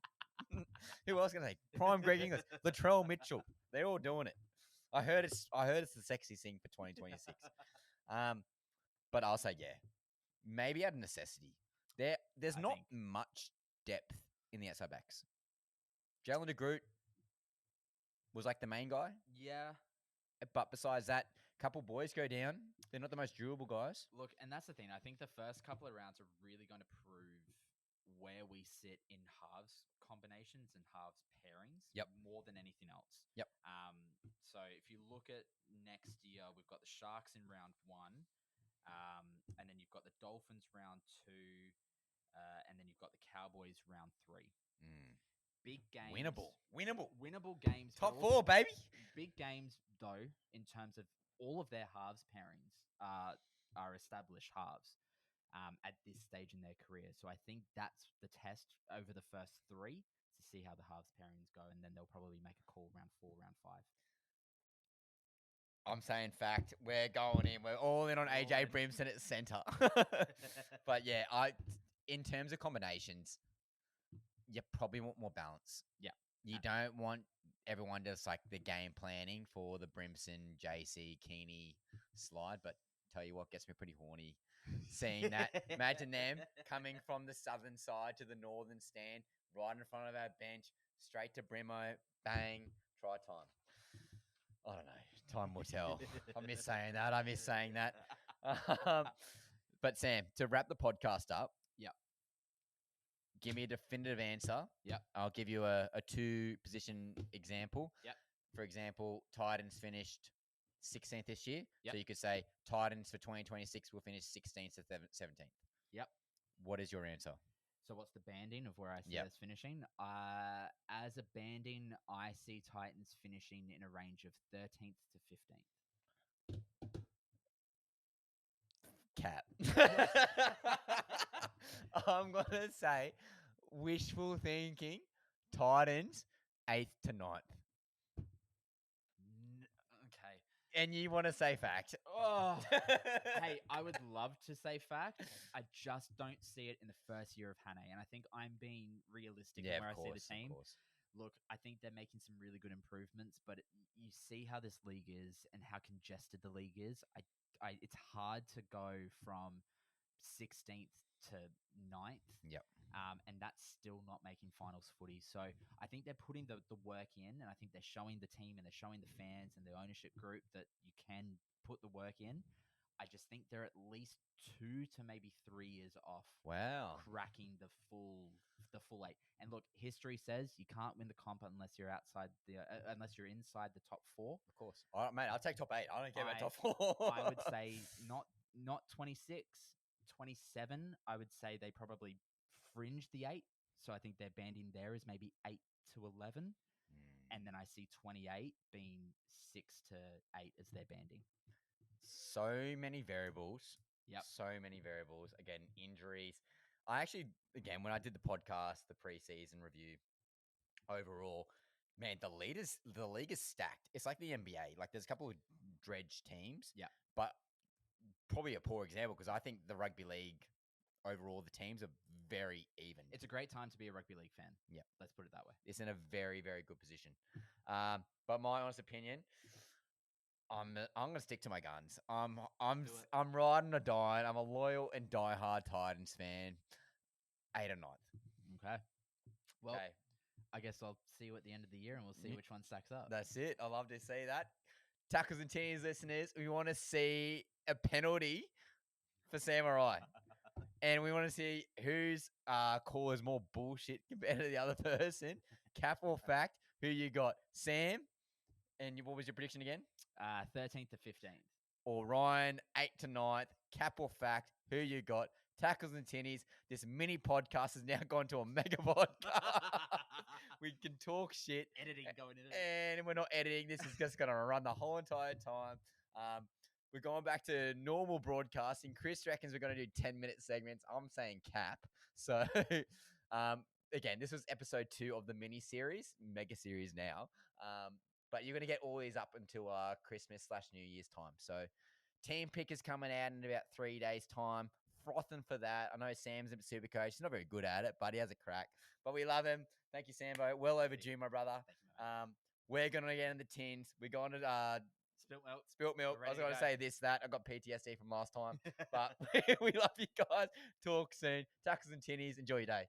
Who else can I say? Prime Greg Inglis, Latrell Mitchell. They're all doing it. I heard it's the sexy thing for 2026. But I'll say maybe out of necessity. There's not much depth in the outside backs. Jalen DeGroot was like the main guy. Yeah. But besides that, a couple boys go down. They're not the most durable guys. Look, and that's the thing. I think the first couple of rounds are really going to prove where we sit in halves combinations and halves pairings more than anything else. Yep. So if you look at next year, we've got the Sharks in round 1, and then you've got the Dolphins round 2, and then you've got the Cowboys round 3. Big games. Winnable games. Top 4, baby. Big games, though, in terms of all of their halves pairings are established halves at this stage in their career. So I think that's the test over the first 3 to see how the halves pairings go, and then they'll probably make a call round 4, round 5. I'm saying fact. We're going in. We're all in on AJ Brimson at center. But in terms of combinations, you probably want more balance. Yeah. You don't want everyone just like the game planning for the Brimson, JC, Keeney slide. But tell you what gets me pretty horny seeing that. Imagine them coming from the southern side to the northern stand, right in front of our bench, straight to Brimo, bang, try time. I don't know. Time will tell. I miss saying that. But Sam, to wrap the podcast up, give me a definitive answer. Yep. I'll give you a 2-position example. Yep. For example, Titans finished 16th this year. Yep. So you could say Titans for 2026 will finish 16th to 17th. Yep. What is your answer? So what's the banding of where I see us finishing? As a banding, I see Titans finishing in a range of 13th to 15th. Cap. I'm going to say wishful thinking, Titans 8th to 9th. Okay. And you want to say fact. Oh, hey, I would love to say fact. I just don't see it in the first year of Hannay. And I think I'm being realistic where I see the team. Look, I think they're making some really good improvements, but you see how this league is and how congested the league is. It's hard to go from 16th to 9th. Yep. And that's still not making finals footy. So I think they're putting the work in, and I think they're showing the team and they're showing the fans and the ownership group that you can put the work in. I just think they're at least 2 to maybe 3 years off. Wow. Cracking the full 8. And look, history says you can't win the comp unless you're unless you're inside the top 4. Of course. All right, mate, I'll take top 8. I don't care about top 4. I would say not 26, 27. I would say they probably fringe the 8. So I think their banding there is maybe 8 to 11. And then I see 28 being 6 to 8 as their banding. So many variables. Yep. So many variables. Again, injuries. I actually, when I did the podcast, the preseason review overall, Man, the league is stacked. It's like the NBA. Like there's a couple of dredge teams. Yeah. But probably a poor example because I think the rugby league overall, the teams are very even. It's a great time to be a rugby league fan. Yep. Let's put it that way. It's in a very, very good position. But my honest opinion, I'm gonna stick to my guns. I'm riding or dying. I'm a loyal and diehard Titans fan. 8 or 9th. Okay. Well, Okay. I guess I'll see you at the end of the year and we'll see which one stacks up. That's it. I love to see that. Tackles and Tinnies listeners, we want to see a penalty for Samurai. And we want to see whose call is more bullshit compared to the other person. Cap or fact, who you got? Sam, and what was your prediction again? 13th to 15th. Or Ryan, 8th to 9th. Cap or fact, who you got? Tackles and Tinnies. This mini podcast has now gone to a mega podcast. We can talk shit. Editing going in it. And we're not editing. This is just going to run the whole entire time. We're going back to normal broadcasting. Chris reckons we're going to do 10-minute segments. I'm saying cap. So, again, this was episode 2 of the mini series, mega series now. But you're going to get all these up until Christmas/New Year's time. So, team pick is coming out in about 3 days' time. Frothing for that. I know Sam's a super coach. He's not very good at it, but he has a crack. But we love him. Thank you, Sambo. Well overdue, my brother. We're going to get in the tins. We're going to Spilt milk. I was going to say this, that. I got PTSD from last time. But we love you guys. Talk soon. Tackles and Tinnies. Enjoy your day.